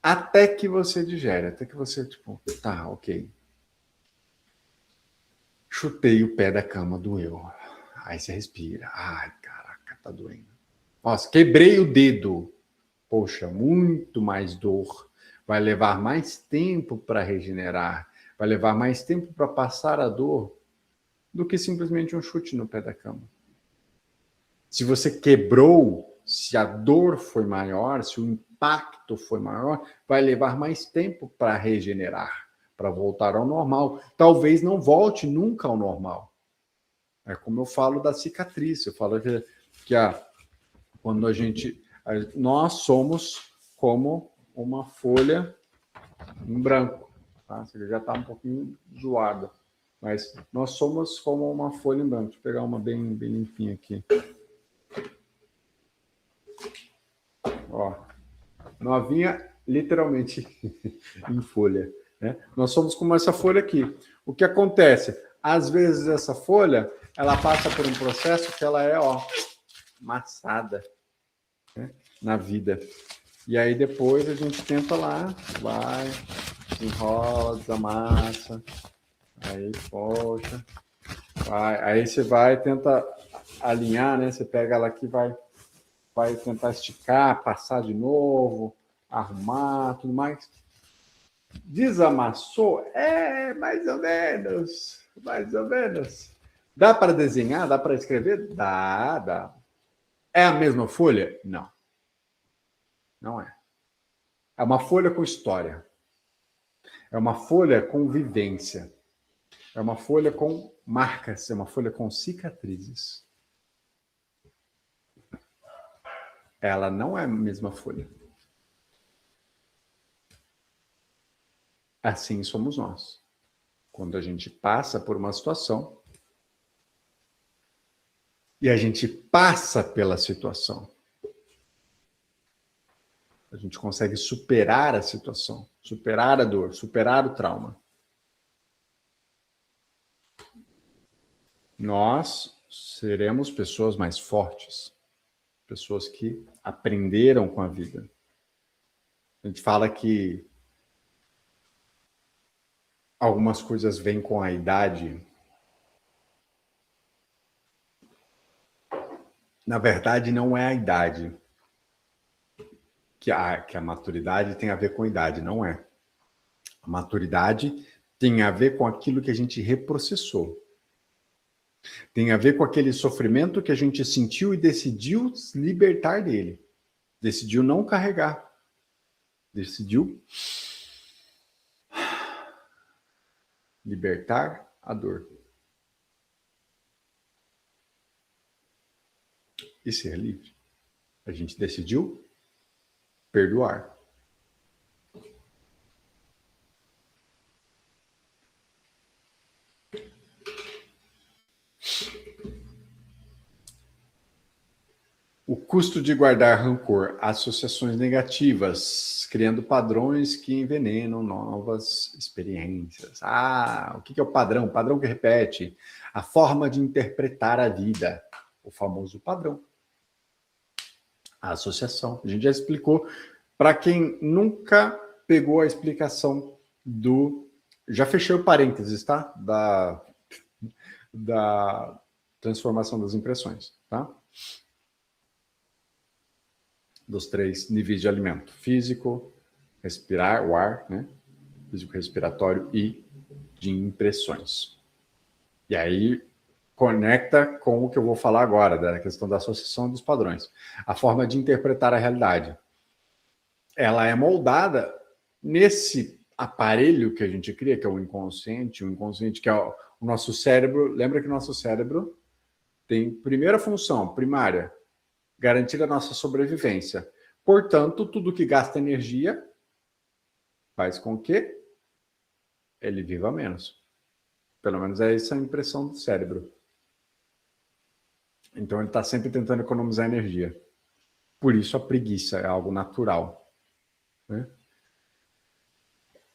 Até que você digere, até que você, tipo, tá, ok. Chutei o pé da cama, doeu. Aí você respira. Ai, caraca, tá doendo. Nossa, quebrei o dedo. Poxa, muito mais dor. Vai levar mais tempo para regenerar. Vai levar mais tempo para passar a dor do que simplesmente um chute no pé da cama. Se você quebrou, se a dor foi maior, se o impacto foi maior, vai levar mais tempo para regenerar, para voltar ao normal. Talvez não volte nunca ao normal. É como eu falo da cicatriz. Eu falo que quando nós somos como uma folha em branco. Tá? Você já está um pouquinho zoada. Mas nós somos como uma folha em branco. Deixa eu pegar uma bem limpinha aqui. Ó, novinha, literalmente em folha. Né? Nós somos como essa folha aqui. O que acontece? Às vezes essa folha, ela passa por um processo que ela é, ó, amassada, né? Na vida. E aí depois a gente tenta lá, vai, desenrola, desamassa, aí, poxa, vai. Aí você vai, tenta alinhar, né? Você pega ela aqui, vai tentar esticar, passar de novo, arrumar, tudo mais. Desamassou? É, mais ou menos. Mais ou menos. Dá para desenhar? Dá para escrever? Dá, dá. É a mesma folha? Não. Não é. É uma folha com história. É uma folha com vivência. É uma folha com marcas. É uma folha com cicatrizes. Ela não é a mesma folha. Assim somos nós. Quando a gente passa por uma situação e a gente passa pela situação, a gente consegue superar a situação, superar a dor, superar o trauma. Nós seremos pessoas mais fortes, pessoas que aprenderam com a vida. A gente fala que algumas coisas vêm com a idade. Na verdade, não é a idade. Que a maturidade tem a ver com a idade, não é. A maturidade tem a ver com aquilo que a gente reprocessou. Tem a ver com aquele sofrimento que a gente sentiu e decidiu se libertar dele. Decidiu não carregar. Decidiu libertar a dor. E ser livre. A gente decidiu perdoar. O custo de guardar rancor, associações negativas, criando padrões que envenenam novas experiências. Ah, o que é o padrão? O padrão que repete. A forma de interpretar a vida. O famoso padrão. A associação. A gente já explicou. Para quem nunca pegou a explicação do... Já fechei o parênteses, tá? Da transformação das impressões, tá? Dos 3 níveis de alimento: físico, respirar, o ar, né? Físico respiratório e de impressões. E aí conecta com o que eu vou falar agora, da questão da associação dos padrões. A forma de interpretar a realidade. Ela é moldada nesse aparelho que a gente cria, que é o inconsciente que é o nosso cérebro. Lembra que o nosso cérebro tem primeira função, primária, garantir a nossa sobrevivência. Portanto, tudo que gasta energia faz com que ele viva menos. Pelo menos é essa a impressão do cérebro. Então, ele está sempre tentando economizar energia. Por isso, a preguiça é algo natural. Né?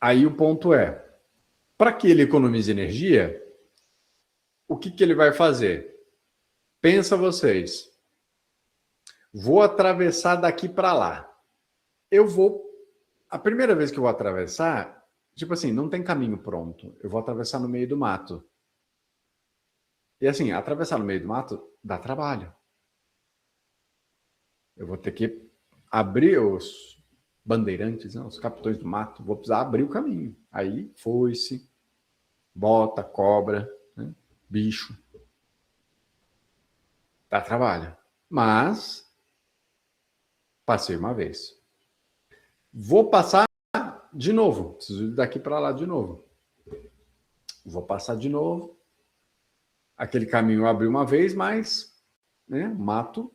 Aí o ponto é, para que ele economize energia, o que ele vai fazer? Pensa vocês. Vou atravessar daqui para lá. A primeira vez que eu vou atravessar, tipo assim, não tem caminho pronto. Eu vou atravessar no meio do mato. E assim, atravessar no meio do mato dá trabalho. Eu vou ter que abrir os bandeirantes, né, os capitões do mato. Vou precisar abrir o caminho. Aí, foice, bota, cobra, né, bicho. Dá trabalho. Mas, passei uma vez. Vou passar de novo. Preciso ir daqui para lá de novo. Vou passar de novo. Aquele caminho eu abri uma vez, mas, né, mato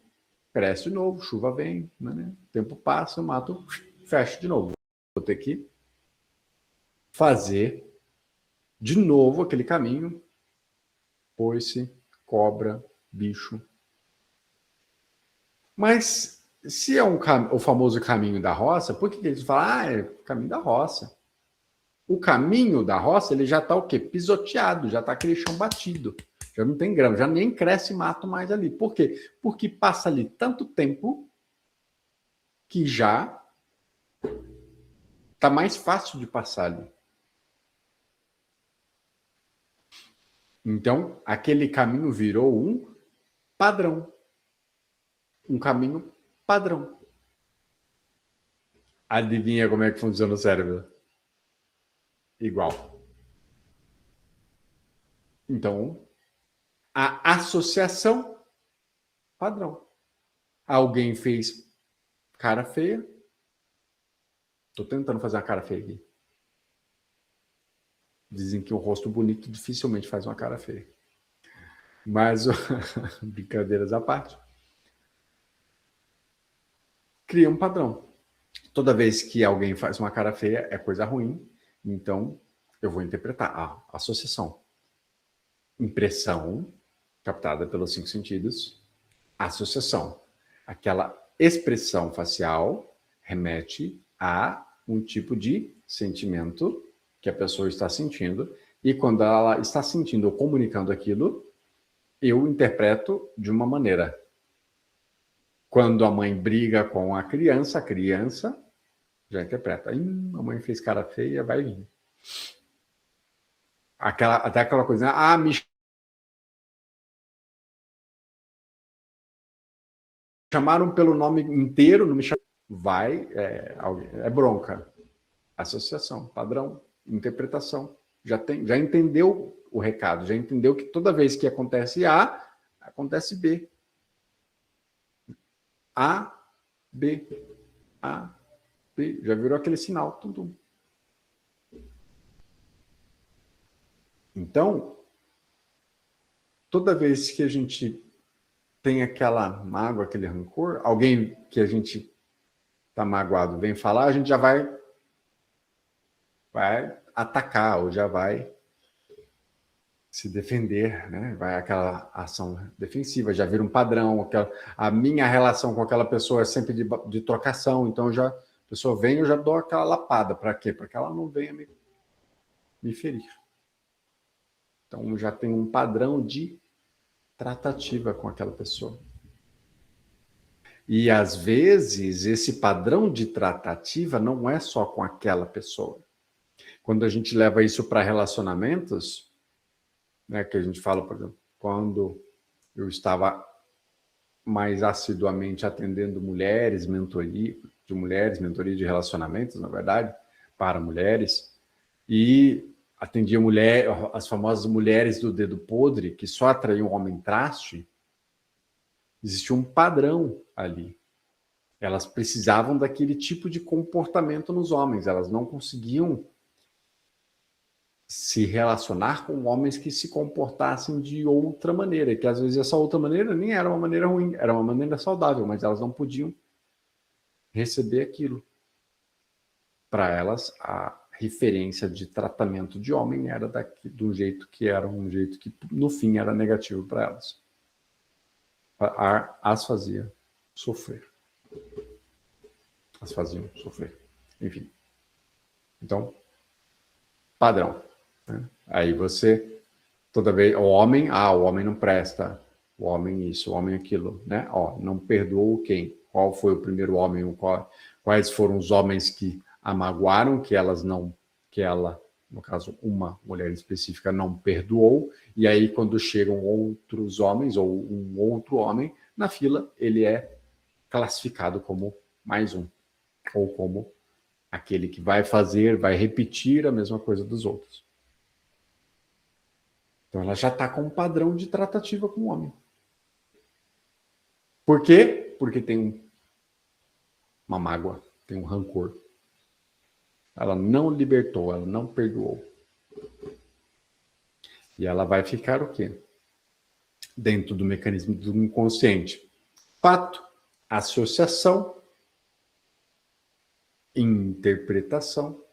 cresce de novo, chuva vem, né, o tempo passa, o mato fecha de novo. Vou ter que fazer de novo aquele caminho, foice, cobra, bicho. Mas Se é o famoso caminho da roça, por que eles falam, é o caminho da roça? O caminho da roça, ele já está o quê? Pisoteado, já está aquele chão batido. Já não tem grama, já nem cresce mato mais ali. Por quê? Porque passa ali tanto tempo que já está mais fácil de passar ali. Então, aquele caminho virou um padrão. Um caminho padrão. Adivinha como é que funciona o cérebro? Igual. Então, a associação padrão. Alguém fez cara feia. Estou tentando fazer uma cara feia aqui. Dizem que o rosto bonito dificilmente faz uma cara feia. Mas, brincadeiras à parte, cria um padrão. Toda vez que alguém faz uma cara feia, é coisa ruim. Então, eu vou interpretar a associação. Impressão, captada pelos 5 sentidos. Associação. Aquela expressão facial remete a um tipo de sentimento que a pessoa está sentindo. E quando ela está sentindo ou comunicando aquilo, eu interpreto de uma maneira. Quando a mãe briga com a criança já interpreta. A mãe fez cara feia, vai vir. Até aquela coisa, me chamaram pelo nome inteiro, não me chamaram. Vai, é bronca. Associação, padrão, interpretação. Já entendeu o recado, já entendeu que toda vez que acontece A, acontece B. A, B, A, B. Já virou aquele sinal. Tudo. Então, toda vez que a gente tem aquela mágoa, aquele rancor, alguém que a gente está magoado vem falar, a gente já vai atacar ou já vai se defender, né? Vai aquela ação defensiva, já vira um padrão. A minha relação com aquela pessoa é sempre de trocação, então a pessoa vem, eu já dou aquela lapada. Para quê? Para que ela não venha me ferir. Então já tem um padrão de tratativa com aquela pessoa. E às vezes esse padrão de tratativa não é só com aquela pessoa. Quando a gente leva isso para relacionamentos, né, que a gente fala, por exemplo, quando eu estava mais assiduamente atendendo mulheres, mentoria de relacionamentos, na verdade, para mulheres, e atendia as famosas mulheres do dedo podre, que só atraíam homem traste. Existia um padrão ali. Elas precisavam daquele tipo de comportamento nos homens, elas não conseguiam se relacionar com homens que se comportassem de outra maneira, que às vezes essa outra maneira nem era uma maneira ruim, era uma maneira saudável, mas elas não podiam receber aquilo. Para elas, a referência de tratamento de homem era do jeito que era, um jeito que no fim era negativo para elas. As fazia sofrer. As faziam sofrer. Enfim. Então, padrão. Né? Aí você, toda vez, o homem não presta, o homem isso, o homem aquilo, né? Não perdoou quem? Qual foi o primeiro homem? Quais foram os homens que a magoaram, que ela, no caso, uma mulher específica, não perdoou, e aí quando chegam outros homens, ou um outro homem, na fila, ele é classificado como mais um, ou como aquele que vai repetir a mesma coisa dos outros. Então ela já está com um padrão de tratativa com o homem. Por quê? Porque tem uma mágoa, tem um rancor. Ela não libertou, ela não perdoou. E ela vai ficar o quê? Dentro do mecanismo do inconsciente. Fato, associação, interpretação,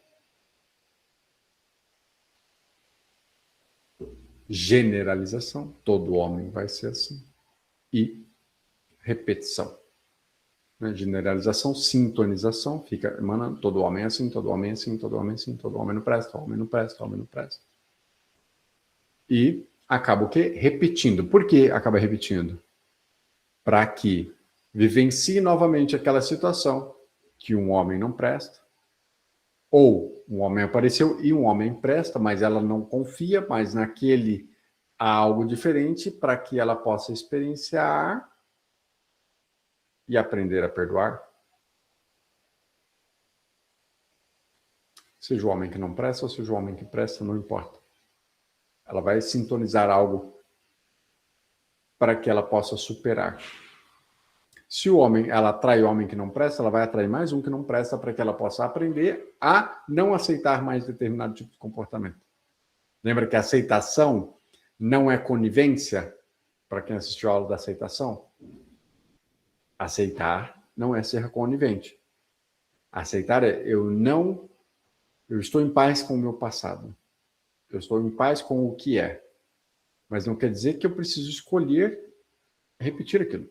generalização, todo homem vai ser assim, e repetição. né? Generalização, sintonização, fica emanando, todo homem é assim, todo homem é assim, todo homem é assim, todo homem não presta, todo homem não presta, todo homem não presta. E acaba o quê? Repetindo. Por que acaba repetindo? Para que vivencie novamente aquela situação que um homem não presta, ou um homem apareceu e um homem presta, mas ela não confia mais naquele algo diferente para que ela possa experienciar e aprender a perdoar. Seja o homem que não presta ou seja o homem que presta, não importa. Ela vai sintonizar algo para que ela possa superar. Se o homem, ela atrai o homem que não presta, ela vai atrair mais um que não presta para que ela possa aprender a não aceitar mais determinado tipo de comportamento. Lembra que a aceitação não é conivência? Para quem assistiu a aula da aceitação? Aceitar não é ser conivente. Aceitar é eu estou em paz com o meu passado. Eu estou em paz com o que é. Mas não quer dizer que eu preciso escolher repetir aquilo.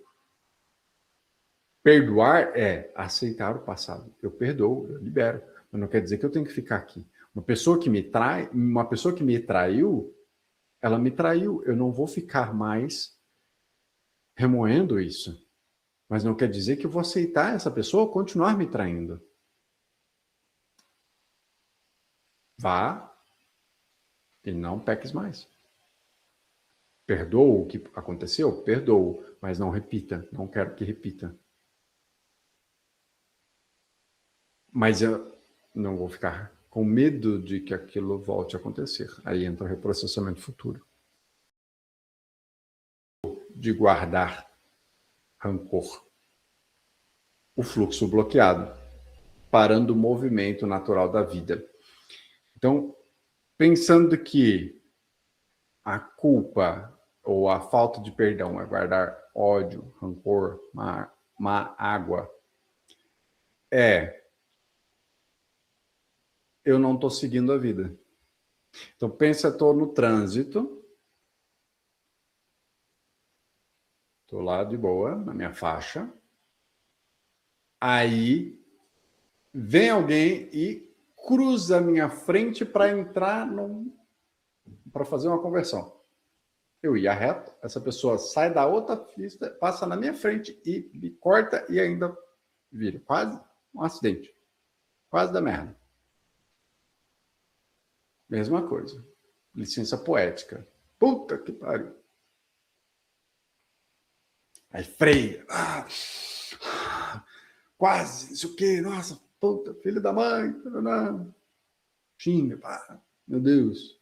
Perdoar é aceitar o passado. Eu perdoo, eu libero. Mas não quer dizer que eu tenho que ficar aqui. Uma pessoa que me traiu, ela me traiu. Eu não vou ficar mais remoendo isso. Mas não quer dizer que eu vou aceitar essa pessoa continuar me traindo. Vá e não peques mais. Perdoo o que aconteceu? Perdoo, mas não repita. Não quero que repita. Mas eu não vou ficar com medo de que aquilo volte a acontecer. Aí entra o reprocessamento futuro. De guardar rancor. O fluxo bloqueado, parando o movimento natural da vida. Então, pensando que a culpa ou a falta de perdão é guardar ódio, rancor, má água, eu não estou seguindo a vida. Então, pensa, estou no trânsito, estou lá de boa, na minha faixa, aí vem alguém e cruza a minha frente para entrar para fazer uma conversão. Eu ia reto, essa pessoa sai da outra pista, passa na minha frente e me corta e ainda vira. Quase um acidente. Quase da merda. Mesma coisa. Licença poética. Puta que pariu. Aí freia. Quase, isso o quê? Nossa, puta, filho da mãe. Não. Xinga, pá. Meu Deus.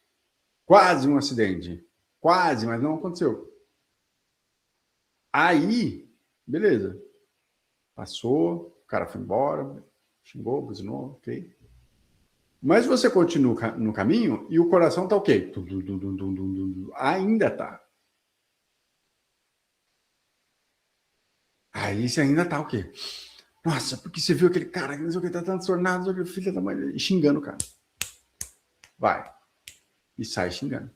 Quase um acidente. Quase, mas não aconteceu. Aí, beleza. Passou, o cara foi embora, xingou, buzinou, ok. Mas você continua no caminho e o coração tá ok. Ainda tá. Aí você ainda tá o quê? Nossa, porque você viu aquele cara que não sei o que tá transtornado, o filho da mãe, xingando o cara. Vai. E sai xingando.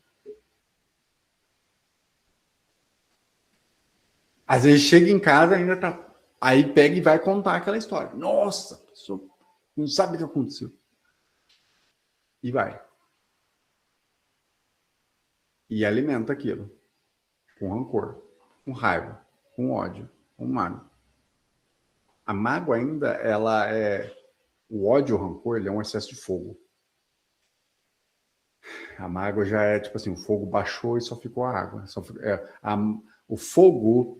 Às vezes chega em casa ainda tá. Aí pega e vai contar aquela história. Nossa, a pessoa não sabe o que aconteceu. E vai. E alimenta aquilo. Com rancor, com raiva, com ódio, com mágoa. A mágoa ainda, ela é... O ódio, o rancor, ele é um excesso de fogo. A mágoa já é tipo assim, o fogo baixou e só ficou a água. O fogo...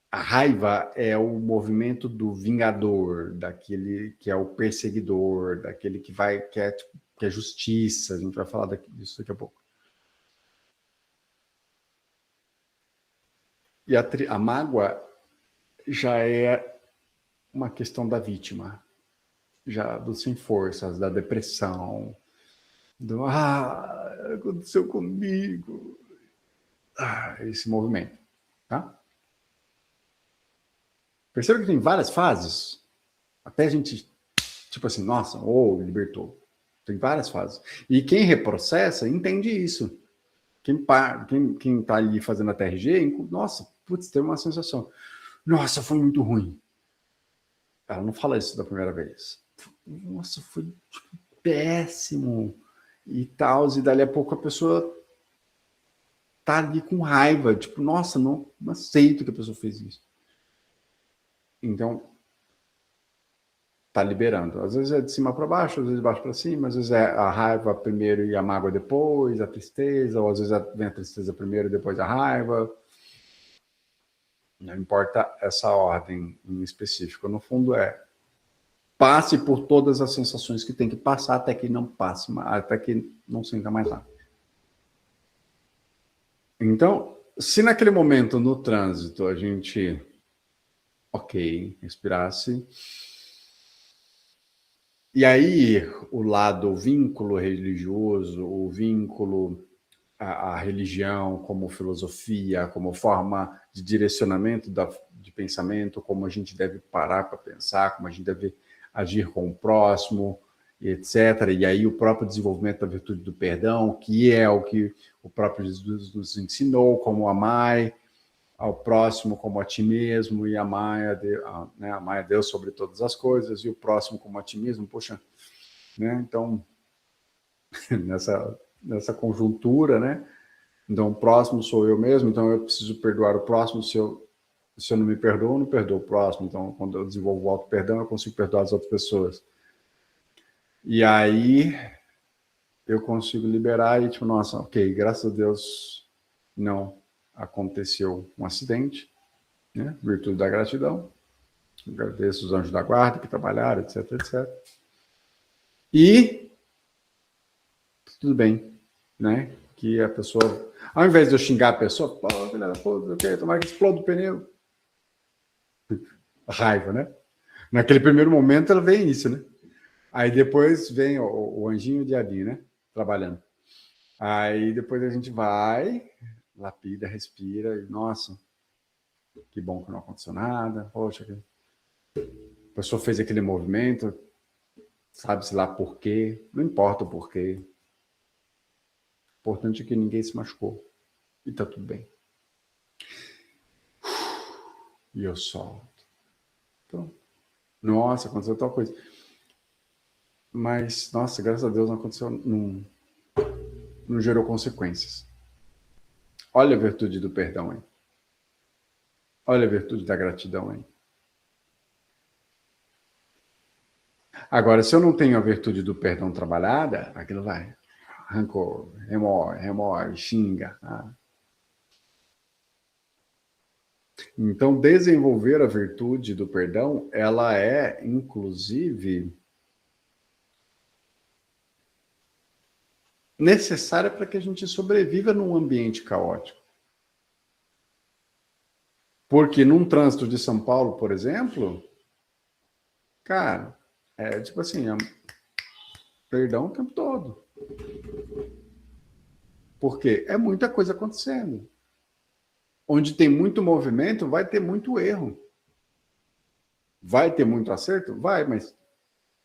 A raiva é o movimento do vingador, daquele que é o perseguidor, daquele que é justiça. A gente vai falar disso daqui a pouco. E a mágoa já é uma questão da vítima, já do sem forças, da depressão, aconteceu comigo. Esse movimento, tá? Perceba que tem várias fases, até a gente, tipo assim, nossa, libertou. Tem várias fases. E quem reprocessa entende isso. Quem tá ali fazendo a TRG, nossa, putz, tem uma sensação. Nossa, foi muito ruim. Ela não fala isso da primeira vez. Nossa, foi tipo, péssimo e tal. E dali a pouco a pessoa tá ali com raiva. Tipo, nossa, não aceito que a pessoa fez isso. Então, tá liberando. Às vezes é de cima para baixo, às vezes de baixo para cima, às vezes é a raiva primeiro e a mágoa depois, a tristeza, ou às vezes vem a tristeza primeiro e depois a raiva. Não importa essa ordem em específico. No fundo passe por todas as sensações que tem que passar até que não passe, até que não sinta mais nada. Então, se naquele momento no trânsito a gente, ok, respirasse, e aí o lado, o vínculo religioso, o vínculo a religião como filosofia, como forma de direcionamento de pensamento, como a gente deve parar para pensar, como a gente deve agir com o próximo, e etc. E aí o próprio desenvolvimento da virtude do perdão, que é o que o próprio Jesus nos ensinou, como amar ao próximo como a ti mesmo, e amar a Deus sobre todas as coisas, e o próximo como a ti mesmo. Poxa, né? Então, nessa conjuntura, né? Então, o próximo sou eu mesmo, então eu preciso perdoar o próximo. Se eu não me perdoo, eu não perdoo o próximo. Então, quando eu desenvolvo o auto-perdão, eu consigo perdoar as outras pessoas. E aí, eu consigo liberar e, tipo, nossa, ok, graças a Deus não aconteceu um acidente, né? Virtude da gratidão. Agradeço os anjos da guarda que trabalharam, etc, etc. E tudo bem, né? Que a pessoa, ao invés de eu xingar a pessoa, pô, filha da puta, ok, tomara que exploda o pneu. Raiva, né? Naquele primeiro momento ela vem isso, né? Aí depois vem o anjinho e o diabinho, né? Trabalhando. Aí depois a gente vai, lapida, respira, e nossa, que bom que não aconteceu nada. Poxa, a pessoa fez aquele movimento, sabe-se lá por quê, não importa o porquê. O importante é que ninguém se machucou. E tá tudo bem. E eu solto. Pronto. Nossa, aconteceu tal coisa. Mas, nossa, graças a Deus não aconteceu, não gerou consequências. Olha a virtude do perdão, hein? Olha a virtude da gratidão, hein? Agora, se eu não tenho a virtude do perdão trabalhada, aquilo vai. Rancor, remorge, xinga. Então, desenvolver a virtude do perdão, ela é, inclusive, necessária para que a gente sobreviva num ambiente caótico. Porque num trânsito de São Paulo, por exemplo, cara, é tipo assim, perdão o tempo todo. Porque é muita coisa acontecendo. Onde tem muito movimento, vai ter muito erro. Vai ter muito acerto? Vai, mas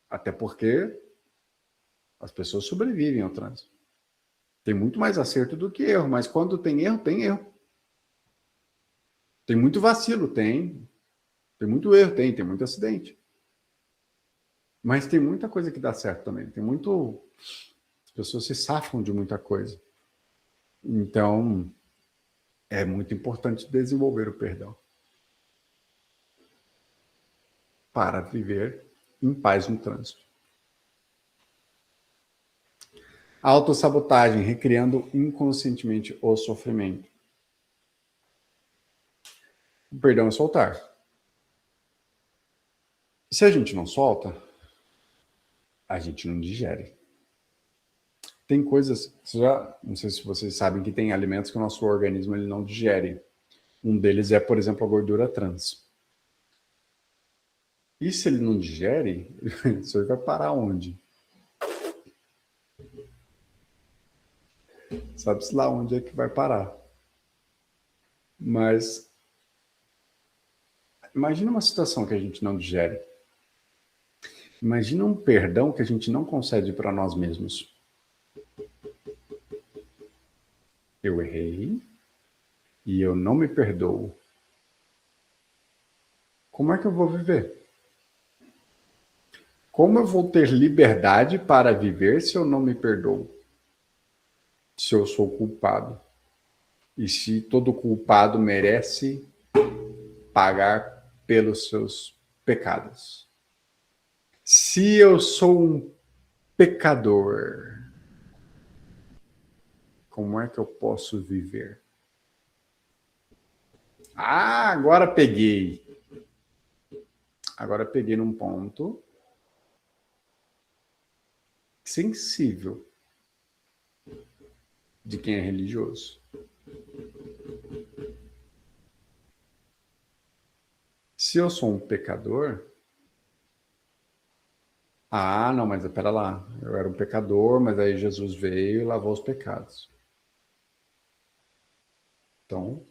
até porque as pessoas sobrevivem ao trânsito. Tem muito mais acerto do que erro, mas quando tem erro, tem erro. Tem muito vacilo, tem. Tem muito erro, tem muito acidente. Mas tem muita coisa que dá certo também. Tem muito. As pessoas se safam de muita coisa. Então, é muito importante desenvolver o perdão para viver em paz no trânsito. Autossabotagem, recriando inconscientemente o sofrimento. O perdão é soltar. Se a gente não solta, a gente não digere. Tem coisas, não sei se vocês sabem que tem alimentos que o nosso organismo ele não digere. Um deles é, por exemplo, a gordura trans. E se ele não digere, isso aí vai parar onde? Sabe-se lá onde é que vai parar. Mas imagina uma situação que a gente não digere. Imagina um perdão que a gente não concede para nós mesmos. Eu errei e eu não me perdoo. Como é que eu vou viver? Como eu vou ter liberdade para viver se eu não me perdoo? Se eu sou culpado? E se todo culpado merece pagar pelos seus pecados? Se eu sou um pecador, como é que eu posso viver? Ah, agora peguei. Agora peguei num ponto sensível de quem é religioso. Se eu sou um pecador, ah, não, mas espera lá, eu era um pecador, mas aí Jesus veio e lavou os pecados. Então,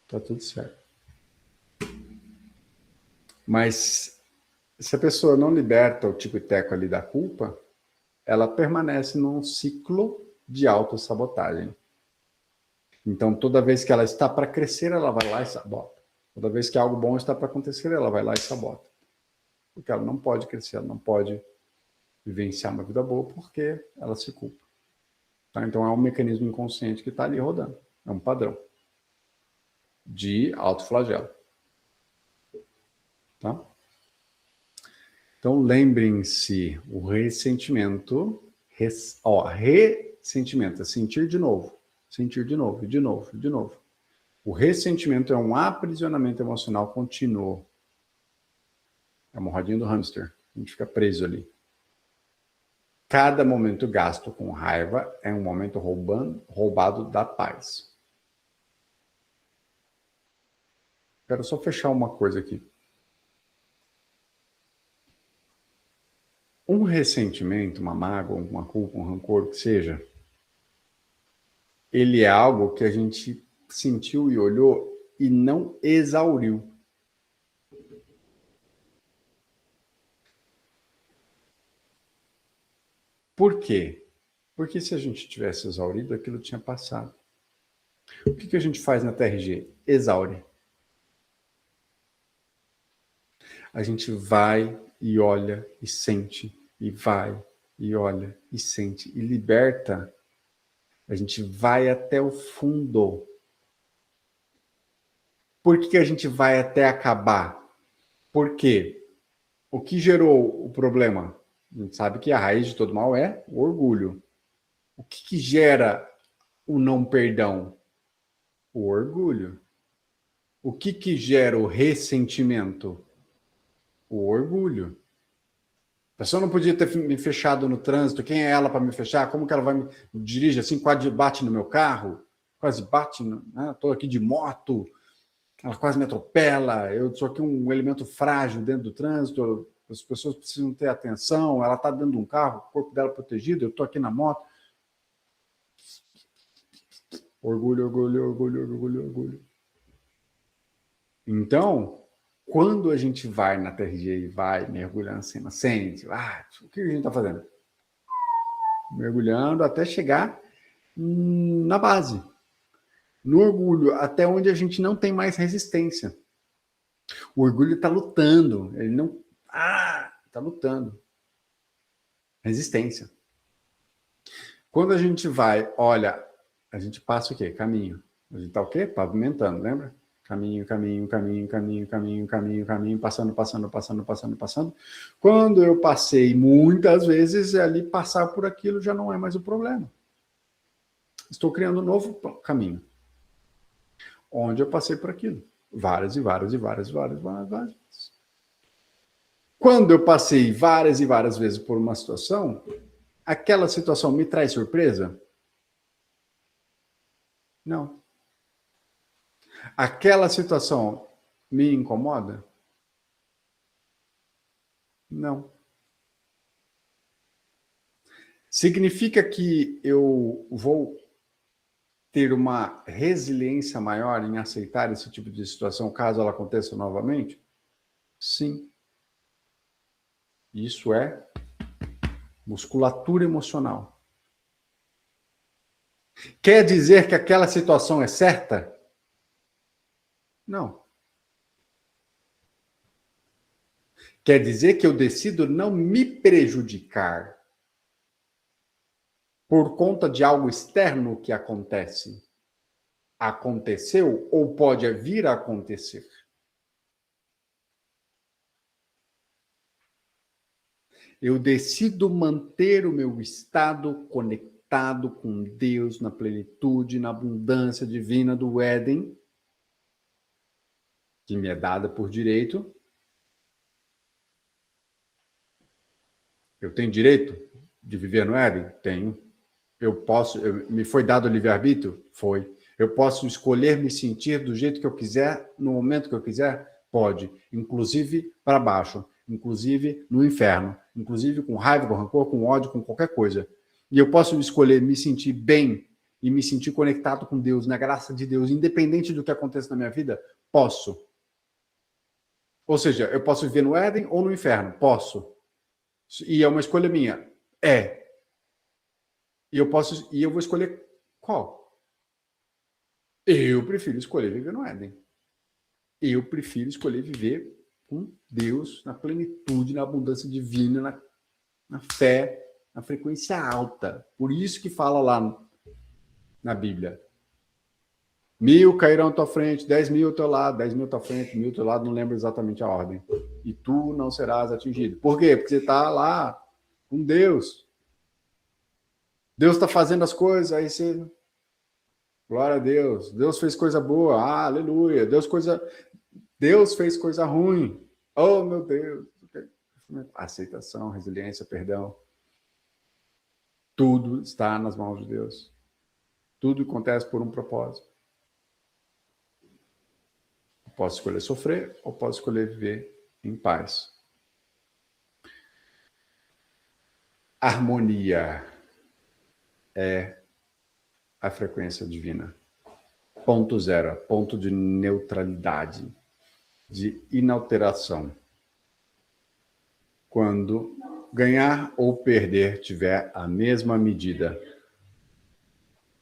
tá tudo certo. Mas se a pessoa não liberta o tico e teco ali da culpa, ela permanece num ciclo de autossabotagem. Então, toda vez que ela está para crescer, ela vai lá e sabota. Toda vez que algo bom está para acontecer, ela vai lá e sabota. Porque ela não pode crescer, ela não pode vivenciar uma vida boa porque ela se culpa. Tá? Então, é um mecanismo inconsciente que está ali rodando. É um padrão de autoflagelo. Tá? Então, lembrem-se, o ressentimento, ressentimento é sentir de novo, de novo. O ressentimento é um aprisionamento emocional contínuo. É uma rodinha do hamster. A gente fica preso ali. Cada momento gasto com raiva é um momento roubado da paz. Quero só fechar uma coisa aqui. Um ressentimento, uma mágoa, uma culpa, um rancor, o que seja, ele é algo que a gente sentiu e olhou e não exauriu. Por quê? Porque se a gente tivesse exaurido, aquilo tinha passado. O que a gente faz na TRG? Exaure. A gente vai e olha e sente, e vai e olha e sente, e liberta. A gente vai até o fundo. Por que a gente vai até acabar? Por quê? O que gerou o problema? A gente sabe que a raiz de todo mal é o orgulho. O que gera o não perdão? O orgulho. O que gera o ressentimento? O orgulho. A pessoa não podia ter me fechado no trânsito. Quem é ela para me fechar? Como que ela vai me dirige assim, quase bate no meu carro? Quase bate, né? Estou aqui de moto, ela quase me atropela. Eu sou aqui um elemento frágil dentro do trânsito. As pessoas precisam ter atenção. Ela está dentro de um carro, o corpo dela protegido. Eu estou aqui na moto. Orgulho, orgulho, orgulho, orgulho, orgulho. Então, quando a gente vai na TRG e vai mergulhando assim, sente, o que a gente está fazendo? Mergulhando até chegar na base, no orgulho, até onde a gente não tem mais resistência. O orgulho está lutando, ele não. Está lutando. Resistência. Quando a gente vai, olha, a gente passa o quê? Caminho. A gente está o quê? Pavimentando, lembra? Caminho, passando. Quando eu passei muitas vezes, ali passar por aquilo já não é mais o problema. Estou criando um novo caminho. Onde eu passei por aquilo. Várias. Quando eu passei várias e várias vezes por uma situação, aquela situação me traz surpresa? Não. Aquela situação me incomoda? Não. Significa que eu vou ter uma resiliência maior em aceitar esse tipo de situação caso ela aconteça novamente? Sim. Isso é musculatura emocional. Quer dizer que aquela situação é certa? Não. Quer dizer que eu decido não me prejudicar por conta de algo externo que acontece. Aconteceu ou pode vir a acontecer. Eu decido manter o meu estado conectado com Deus na plenitude, na abundância divina do Éden, que me é dada por direito. Eu tenho direito de viver no Éden? Tenho. Me foi dado o livre-arbítrio? Foi. Eu posso escolher me sentir do jeito que eu quiser, no momento que eu quiser? Pode. Inclusive para baixo, inclusive no inferno, inclusive com raiva, com rancor, com ódio, com qualquer coisa. E eu posso escolher me sentir bem e me sentir conectado com Deus, na graça de Deus, independente do que aconteça na minha vida? Posso. Ou seja, eu posso viver no Éden ou no inferno? Posso. E é uma escolha minha? É. E eu vou escolher qual? Eu prefiro escolher viver no Éden. Eu prefiro escolher viver com Deus na plenitude, na abundância divina, na fé, na frequência alta. Por isso que fala lá na Bíblia. 1000 cairão à tua frente, 10.000 ao teu lado, 10.000 à tua frente, 1.000 ao teu lado, não lembro exatamente a ordem. E tu não serás atingido. Por quê? Porque você está lá com Deus. Deus está fazendo as coisas, aí você... Glória a Deus. Deus fez coisa boa. Ah, aleluia. Deus fez coisa ruim. Oh, meu Deus. Aceitação, resiliência, perdão. Tudo está nas mãos de Deus. Tudo acontece por um propósito. Eu posso escolher sofrer ou posso escolher viver em paz. Harmonia é a frequência divina. Ponto zero, ponto de neutralidade, de inalteração. Quando ganhar ou perder tiver a mesma medida.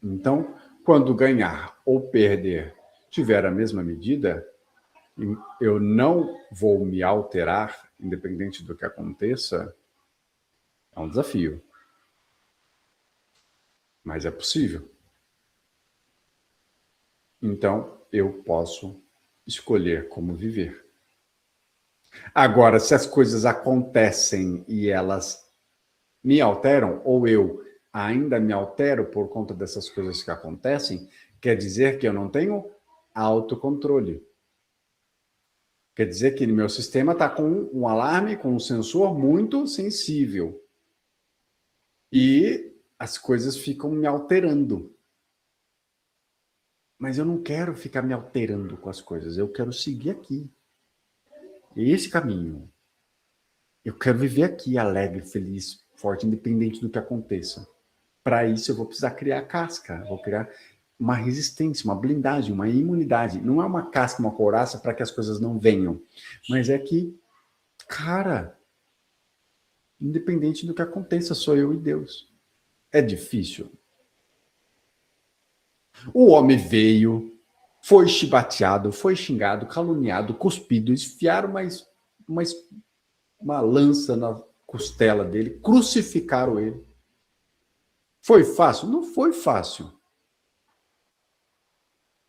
Então, quando ganhar ou perder tiver a mesma medida, eu não vou me alterar, independente do que aconteça. É um desafio. Mas é possível. Então, eu posso escolher como viver. Agora, se as coisas acontecem e elas me alteram, ou eu ainda me altero por conta dessas coisas que acontecem, quer dizer que eu não tenho autocontrole. Quer dizer que meu sistema está com um alarme, com um sensor muito sensível. E as coisas ficam me alterando. Mas eu não quero ficar me alterando com as coisas. Eu quero seguir aqui. Esse caminho. Eu quero viver aqui alegre, feliz, forte, independente do que aconteça. Para isso eu vou precisar criar casca. Vou criar uma resistência, uma blindagem, uma imunidade. Não é uma casca, uma couraça para que as coisas não venham. Mas é que, cara, independente do que aconteça, sou eu e Deus. É difícil. O homem veio, foi chibateado, foi xingado, caluniado, cuspido, enfiaram uma lança na costela dele, crucificaram ele. Foi fácil? Não foi fácil.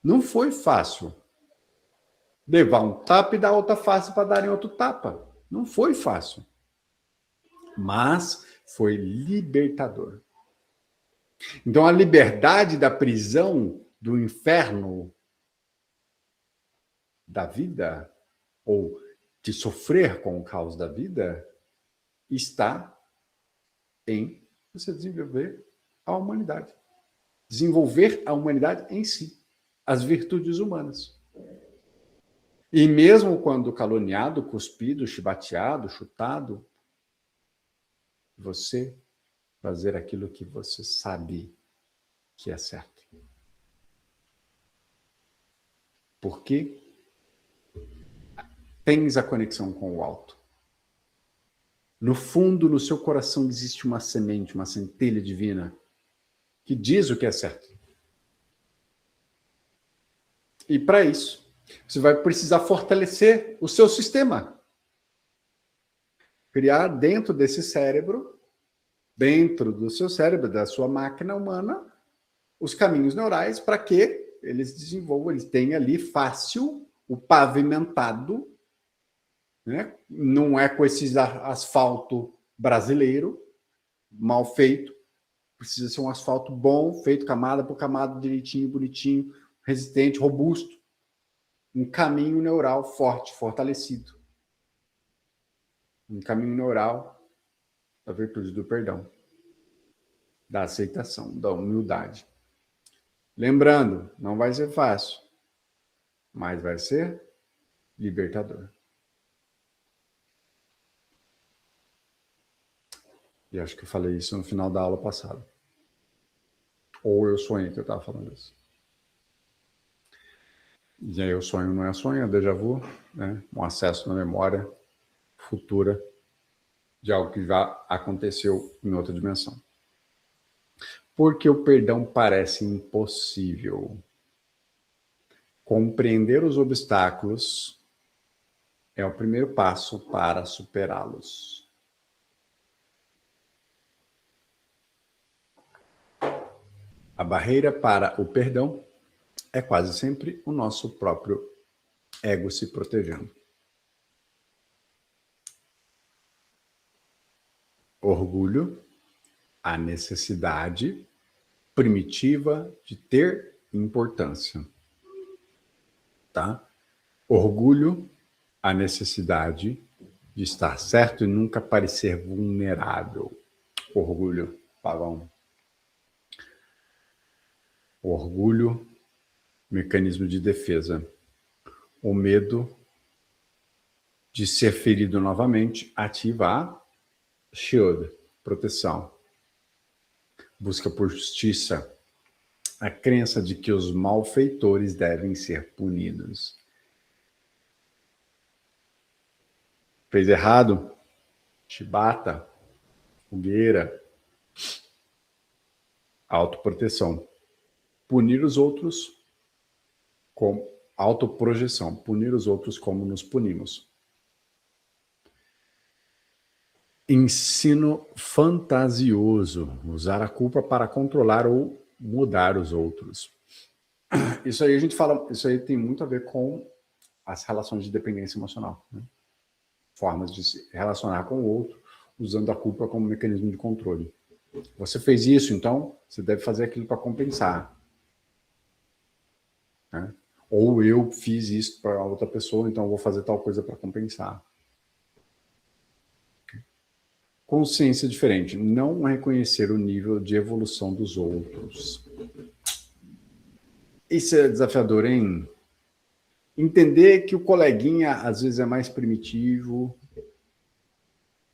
Não foi fácil. Levar um tapa e dar outra face para darem outro tapa. Não foi fácil. Mas foi libertador. Então, a liberdade da prisão, do inferno, da vida, ou de sofrer com o caos da vida, está em você desenvolver a humanidade. Desenvolver a humanidade em si, as virtudes humanas. E mesmo quando caluniado, cuspido, chibateado, chutado, você fazer aquilo que você sabe que é certo. Porque tens a conexão com o alto. No fundo, no seu coração existe uma semente, uma centelha divina que diz o que é certo. E para isso, você vai precisar fortalecer o seu sistema. Criar dentro desse cérebro, dentro do seu cérebro, da sua máquina humana, os caminhos neurais para que eles desenvolvam, eles tenham ali fácil o pavimentado, né? Não é com esse asfalto brasileiro, mal feito, precisa ser um asfalto bom, feito camada por camada, direitinho, bonitinho, resistente, robusto. Um caminho neural forte, fortalecido. Um caminho neural da virtude do perdão, da aceitação, da humildade. Lembrando, não vai ser fácil, mas vai ser libertador. E acho que eu falei isso no final da aula passada. Ou eu sonhei que eu estava falando isso. E aí o sonho não é sonho, é déjà vu, né? Um acesso na memória futura de algo que já aconteceu em outra dimensão. Porque o perdão parece impossível. Compreender os obstáculos é o primeiro passo para superá-los. A barreira para o perdão é quase sempre o nosso próprio ego se protegendo. Orgulho, a necessidade primitiva de ter importância. Tá? Orgulho, a necessidade de estar certo e nunca parecer vulnerável. Orgulho, pavão. Orgulho, mecanismo de defesa. O medo de ser ferido novamente ativa a shield, proteção. Busca por justiça. A crença de que os malfeitores devem ser punidos. Fez errado? Chibata, fogueira, autoproteção. Punir os outros com autoprojeção. Punir os outros como nos punimos. Ensino fantasioso. Usar a culpa para controlar ou mudar os outros. Isso aí a gente fala, isso aí tem muito a ver com as relações de dependência emocional, né? Formas de se relacionar com o outro usando a culpa como mecanismo de controle. Você fez isso, então você deve fazer aquilo para compensar, né? Ou eu fiz isso para outra pessoa, então eu vou fazer tal coisa para compensar. Consciência diferente, não reconhecer o nível de evolução dos outros. Isso é desafiador, hein? Entender que o coleguinha às vezes é mais primitivo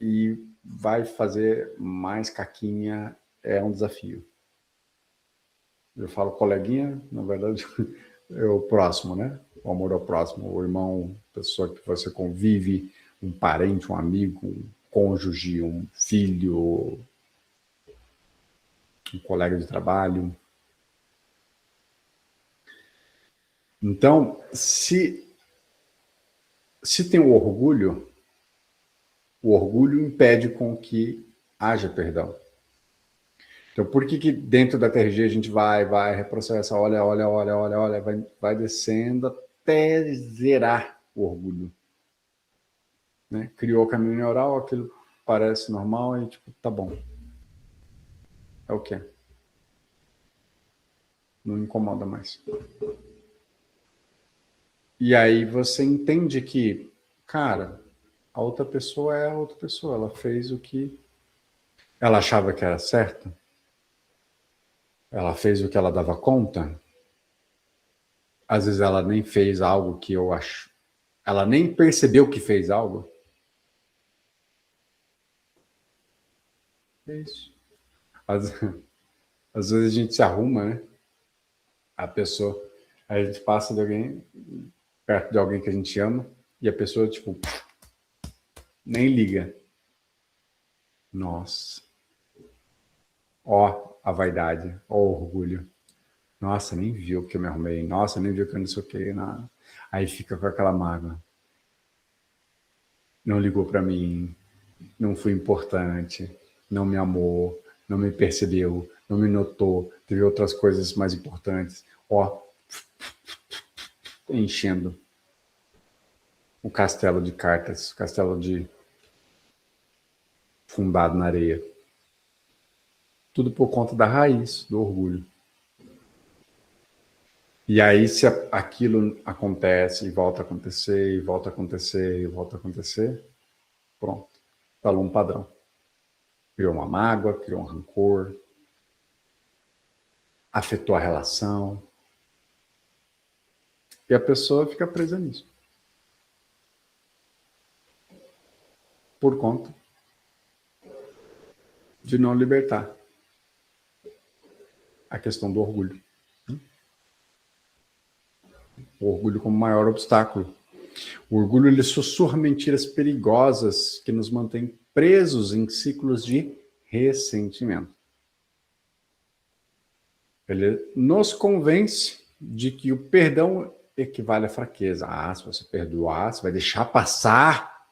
e vai fazer mais caquinha é um desafio. Eu falo coleguinha, na verdade é o próximo, né? O amor ao próximo, o irmão, pessoa que você convive, um parente, um amigo, um cônjuge, um filho, um colega de trabalho. Então, se tem o orgulho impede com que haja perdão. Então, por que dentro da TRG a gente vai, reprocessa, olha, vai descendo até zerar o orgulho? Né? Criou o caminho neural, aquilo parece normal e tipo, tá bom. É o quê? Não incomoda mais. E aí você entende que, cara, a outra pessoa é a outra pessoa. Ela fez o que ela achava que era certo. Ela fez o que ela dava conta. Às vezes ela nem fez algo que eu acho. Ela nem percebeu que fez algo. É isso. Às vezes a gente se arruma, né? A pessoa. Aí a gente passa de alguém, perto de alguém que a gente ama, e a pessoa, tipo, nem liga. Nossa. Ó a vaidade, ó o orgulho. Nossa, nem viu que eu me arrumei. Nossa, nem viu que eu não sei o que. Nada. Aí fica com aquela mágoa. Não ligou para mim. não fui importante, não me amou, não me percebeu, não me notou, teve outras coisas mais importantes. Ó, enchendo o castelo de cartas, o castelo de fundado na areia. Tudo por conta da raiz, do orgulho. E aí, se aquilo acontece e volta a acontecer, e volta a acontecer, e volta a acontecer, pronto, falou um padrão. Criou uma mágoa, criou um rancor, afetou a relação. E a pessoa fica presa nisso. Por conta de não libertar a questão do orgulho. O orgulho como maior obstáculo. O orgulho, ele sussurra mentiras perigosas que nos mantêm presos em ciclos de ressentimento. Ele nos convence de que o perdão equivale à fraqueza. Ah, se você perdoar, você vai deixar passar.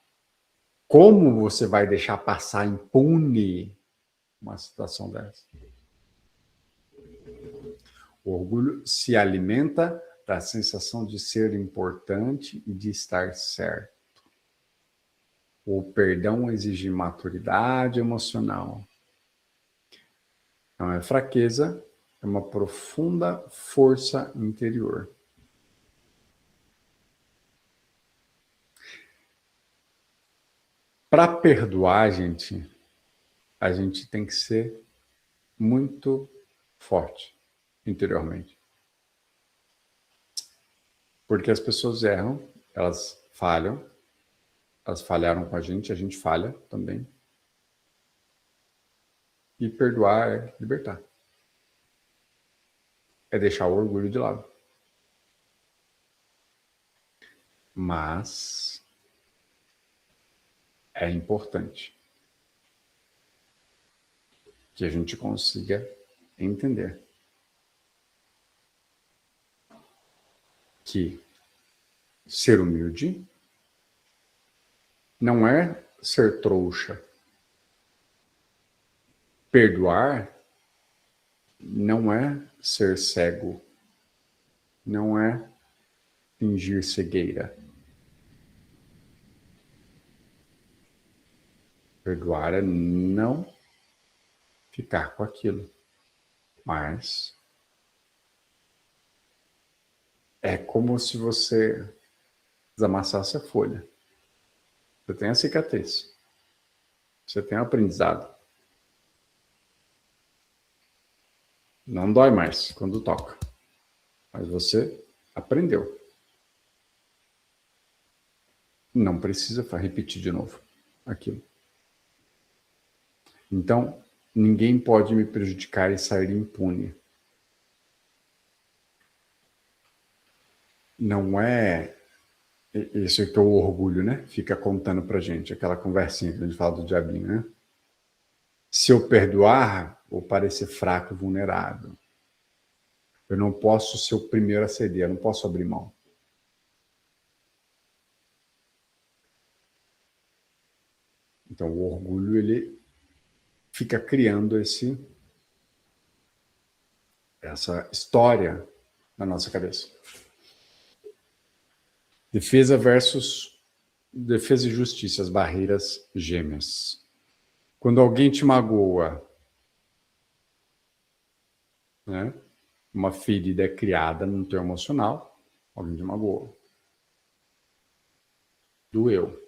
Como você vai deixar passar impune uma situação dessa? O orgulho se alimenta da sensação de ser importante e de estar certo. O perdão exige maturidade emocional. Não é fraqueza, é uma profunda força interior. Para perdoar, a gente tem que ser muito forte interiormente. Porque as pessoas erram, elas falham, elas falharam com a gente falha também. E perdoar é libertar. É deixar o orgulho de lado. Mas é importante que a gente consiga entender que ser humilde não é ser trouxa. Perdoar não é ser cego. Não é fingir cegueira. Perdoar é não ficar com aquilo. Mas é como se você desamassasse a folha. Você tem a cicatriz. Você tem o aprendizado. Não dói mais quando toca. Mas você aprendeu. Não precisa repetir de novo aquilo. Então, ninguém pode me prejudicar e sair impune. Não é isso que é o orgulho, né? Fica contando pra gente, aquela conversinha que a gente fala do diabinho, né? Se eu perdoar, vou parecer fraco e vulnerável. Eu não posso ser o primeiro a ceder, eu não posso abrir mão. Então, o orgulho, ele fica criando essa história na nossa cabeça. Defesa e justiça, as barreiras gêmeas. Quando alguém te magoa, né? Uma ferida é criada no teu emocional, alguém te magoou. Doeu.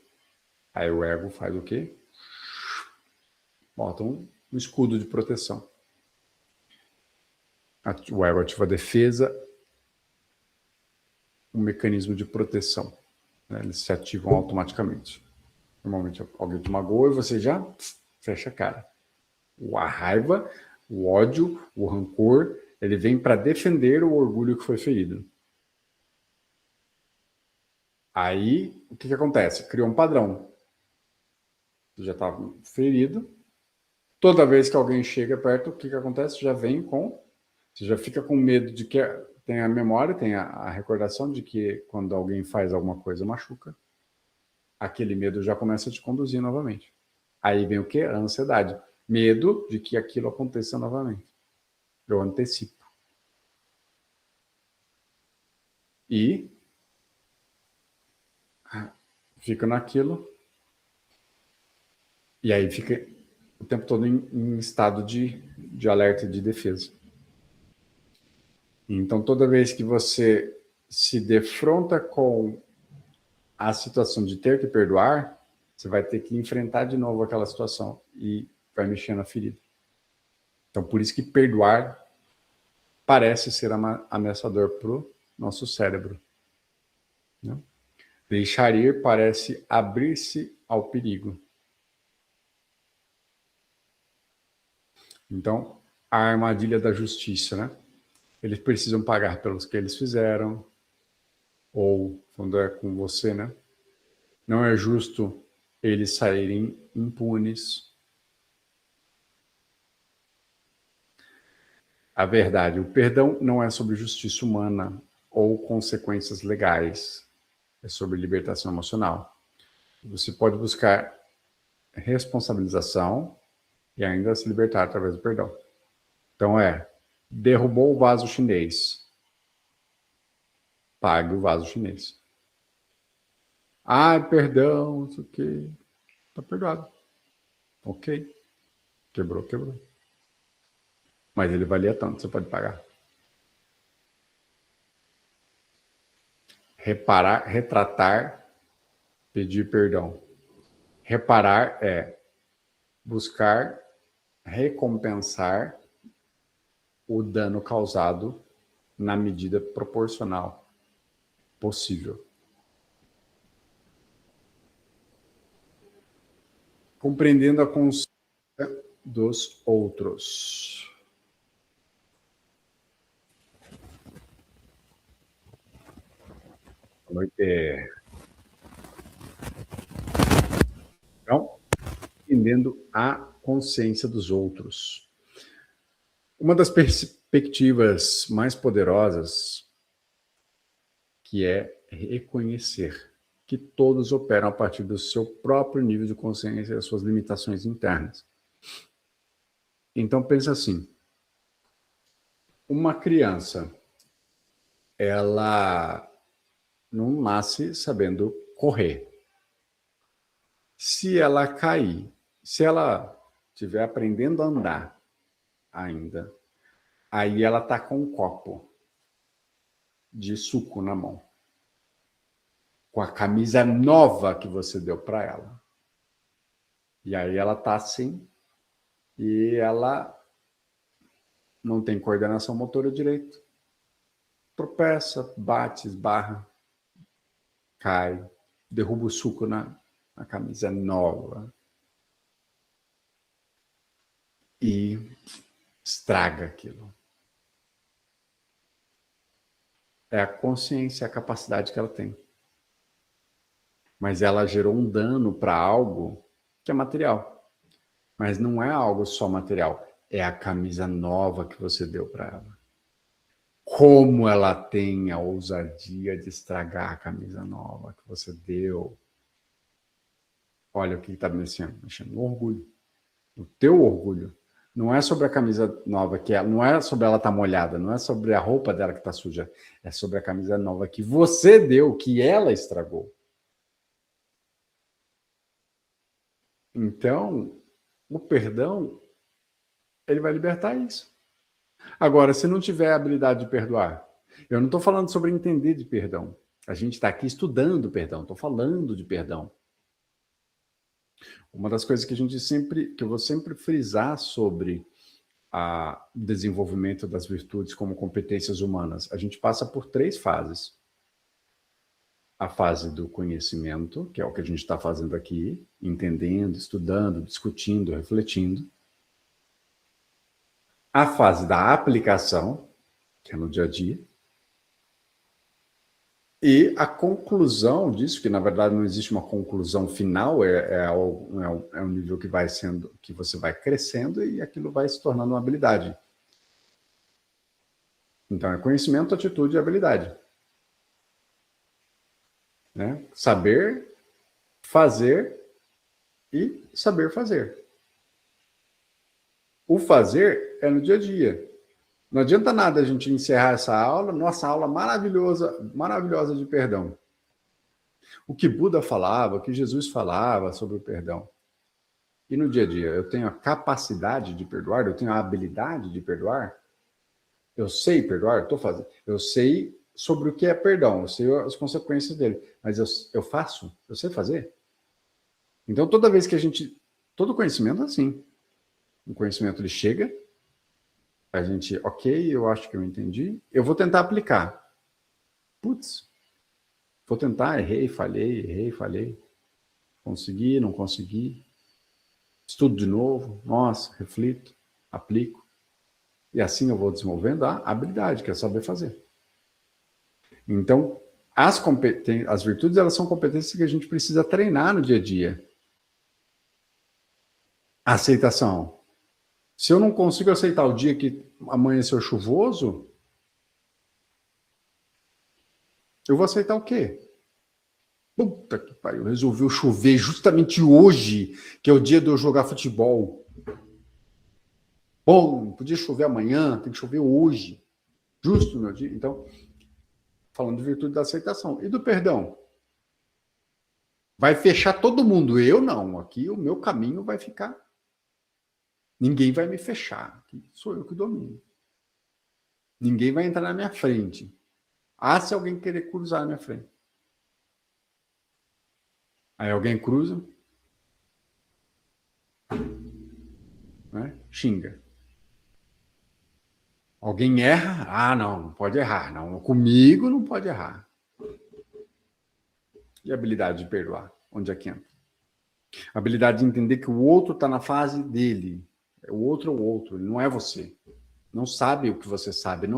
Aí o ego faz o quê? Bota um escudo de proteção. O ego ativa a defesa, um mecanismo de proteção. Né? Eles se ativam automaticamente. Normalmente alguém te magoa e você já fecha a cara. A raiva, o ódio, o rancor, ele vem para defender o orgulho que foi ferido. Aí, o que acontece? Criou um padrão. Você já estava ferido. Toda vez que alguém chega perto, o que acontece? Já vem com... Você já fica com medo de que... Tem a memória, tem a recordação de que quando alguém faz alguma coisa machuca, aquele medo já começa a te conduzir novamente. Aí vem o quê? A ansiedade. Medo de que aquilo aconteça novamente. Eu antecipo. E fica naquilo. E aí fica o tempo todo em estado de alerta e de defesa. Então, toda vez que você se defronta com a situação de ter que perdoar, você vai ter que enfrentar de novo aquela situação e vai mexer na ferida. Então, por isso que perdoar parece ser ameaçador para o nosso cérebro. Né? Deixar ir parece abrir-se ao perigo. Então, a armadilha da justiça, né? Eles precisam pagar pelos que eles fizeram, ou quando é com você, né? Não é justo eles saírem impunes. A verdade, o perdão não é sobre justiça humana ou consequências legais, é sobre libertação emocional. Você pode buscar responsabilização e ainda se libertar através do perdão. Então derrubou o vaso chinês, pague o vaso chinês. Ah, perdão, não sei o quê. Tá perdoado. Ok. Quebrou, quebrou. Mas ele valia tanto, você pode pagar. Reparar, retratar, pedir perdão. Reparar é buscar recompensar o dano causado na medida proporcional possível. Compreendendo a consciência dos outros. Boa noite. Então, entendendo a consciência dos outros. Uma das perspectivas mais poderosas que é reconhecer que todos operam a partir do seu próprio nível de consciência e as suas limitações internas. Então pensa assim, uma criança, ela não nasce sabendo correr. Se ela cair, se ela estiver aprendendo a andar ainda, aí ela está com um copo de suco na mão, com a camisa nova que você deu para ela. E aí ela está assim, e ela não tem coordenação motora direito. Tropeça, bate, esbarra, cai, derruba o suco na camisa nova e estraga aquilo. É a consciência, a capacidade que ela tem. Mas ela gerou um dano para algo que é material. Mas não é algo só material. É a camisa nova que você deu para ela. Como ela tem a ousadia de estragar a camisa nova que você deu. Olha o que está mexendo no orgulho. O teu orgulho. Não é sobre a camisa nova, não é sobre ela estar molhada, não é sobre a roupa dela que está suja. É sobre a camisa nova que você deu, que ela estragou. Então, o perdão, ele vai libertar isso. Agora, se não tiver a habilidade de perdoar, eu não estou falando sobre entender de perdão. A gente está aqui estudando perdão, estou falando de perdão. Uma das coisas que que eu vou sempre frisar sobre o desenvolvimento das virtudes como competências humanas, a gente passa por 3 fases. A fase do conhecimento, que é o que a gente está fazendo aqui, entendendo, estudando, discutindo, refletindo. A fase da aplicação, que é no dia a dia. E a conclusão disso, que na verdade não existe uma conclusão final, é um nível que vai sendo, que você vai crescendo e aquilo vai se tornando uma habilidade. Então é conhecimento, atitude e habilidade. Né? Saber, fazer e saber fazer. O fazer é no dia a dia. Não adianta nada a gente encerrar essa aula, nossa aula maravilhosa, maravilhosa de perdão. O que Buda falava, o que Jesus falava sobre o perdão. E no dia a dia, eu tenho a capacidade de perdoar, eu tenho a habilidade de perdoar, eu sei perdoar, eu sei sobre o que é perdão, eu sei as consequências dele, mas eu faço, eu sei fazer. Então, toda vez que a gente, todo conhecimento é assim, o conhecimento ele chega, a gente, ok, eu acho que eu entendi, eu vou tentar aplicar. Putz, vou tentar, errei, falhei, consegui, não consegui, estudo de novo, nossa, reflito, aplico. E assim eu vou desenvolvendo a habilidade, que é saber fazer. Então, as virtudes, elas são competências que a gente precisa treinar no dia a dia. A aceitação. Se eu não consigo aceitar o dia que amanheceu chuvoso, eu vou aceitar o quê? Puta que pariu, resolveu chover justamente hoje, que é o dia de eu jogar futebol. Bom, podia chover amanhã, tem que chover hoje. Justo no meu dia. Então, falando de virtude da aceitação. E do perdão? Vai fechar todo mundo. Eu não. Aqui o meu caminho vai ficar. Ninguém vai me fechar. Aqui sou eu que domino. Ninguém vai entrar na minha frente. Ah, se alguém querer cruzar na minha frente. Aí alguém cruza, né? Xinga. Alguém erra? Ah, não pode errar. Não, comigo não pode errar. E a habilidade de perdoar? Onde é que entra? A habilidade de entender que o outro está na fase dele. O outro é o outro, ele não é você. Não sabe o que você sabe,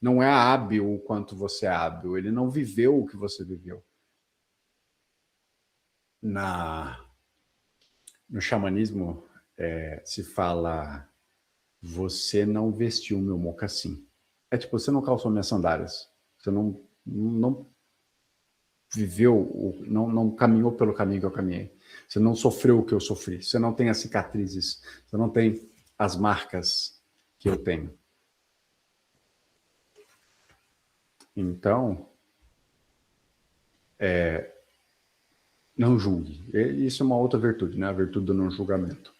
não é hábil o quanto você é hábil, ele não viveu o que você viveu. No xamanismo, se fala, você não vestiu meu mocassim. É tipo, você não calçou minhas sandálias. Você não viveu, não caminhou pelo caminho que eu caminhei. Você não sofreu o que eu sofri. Você não tem as cicatrizes. Você não tem as marcas que eu tenho. Então, não julgue. Isso é uma outra virtude, né? A virtude do não julgamento.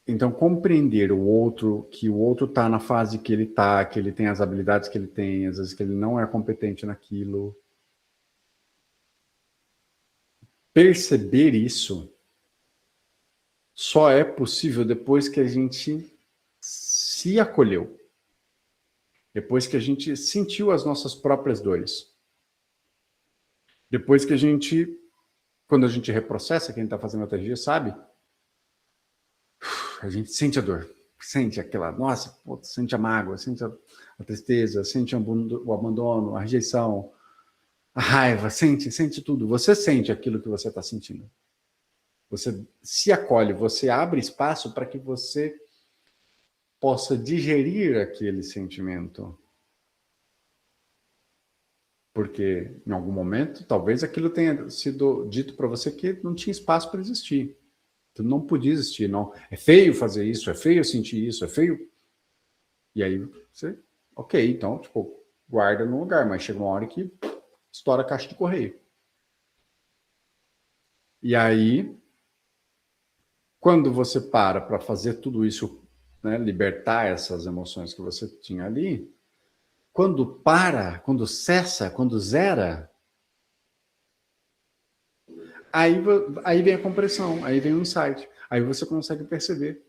Então, compreender o outro, que o outro está na fase que ele está, que ele tem as habilidades que ele tem, às vezes que ele não é competente naquilo. Perceber isso só é possível depois que a gente se acolheu. Depois que a gente sentiu as nossas próprias dores. Depois que a gente, quando a gente reprocessa, quem está fazendo a TG sabe, a gente sente a dor. Sente aquela, nossa, pô, sente a mágoa, sente a tristeza, sente o abandono, a rejeição, a raiva, sente tudo. Você sente aquilo que você está sentindo. Você se acolhe, você abre espaço para que você possa digerir aquele sentimento. Porque em algum momento, talvez aquilo tenha sido dito para você que não tinha espaço para existir. Tu não podia existir, não. É feio fazer isso, é feio sentir isso, é feio. E aí você, ok, então, tipo, guarda no lugar, mas chega uma hora que estoura a caixa de correio. E aí, quando você para fazer tudo isso, né, libertar essas emoções que você tinha ali, quando para, quando cessa, quando zera, aí vem a compreensão, aí vem o insight. Aí você consegue perceber.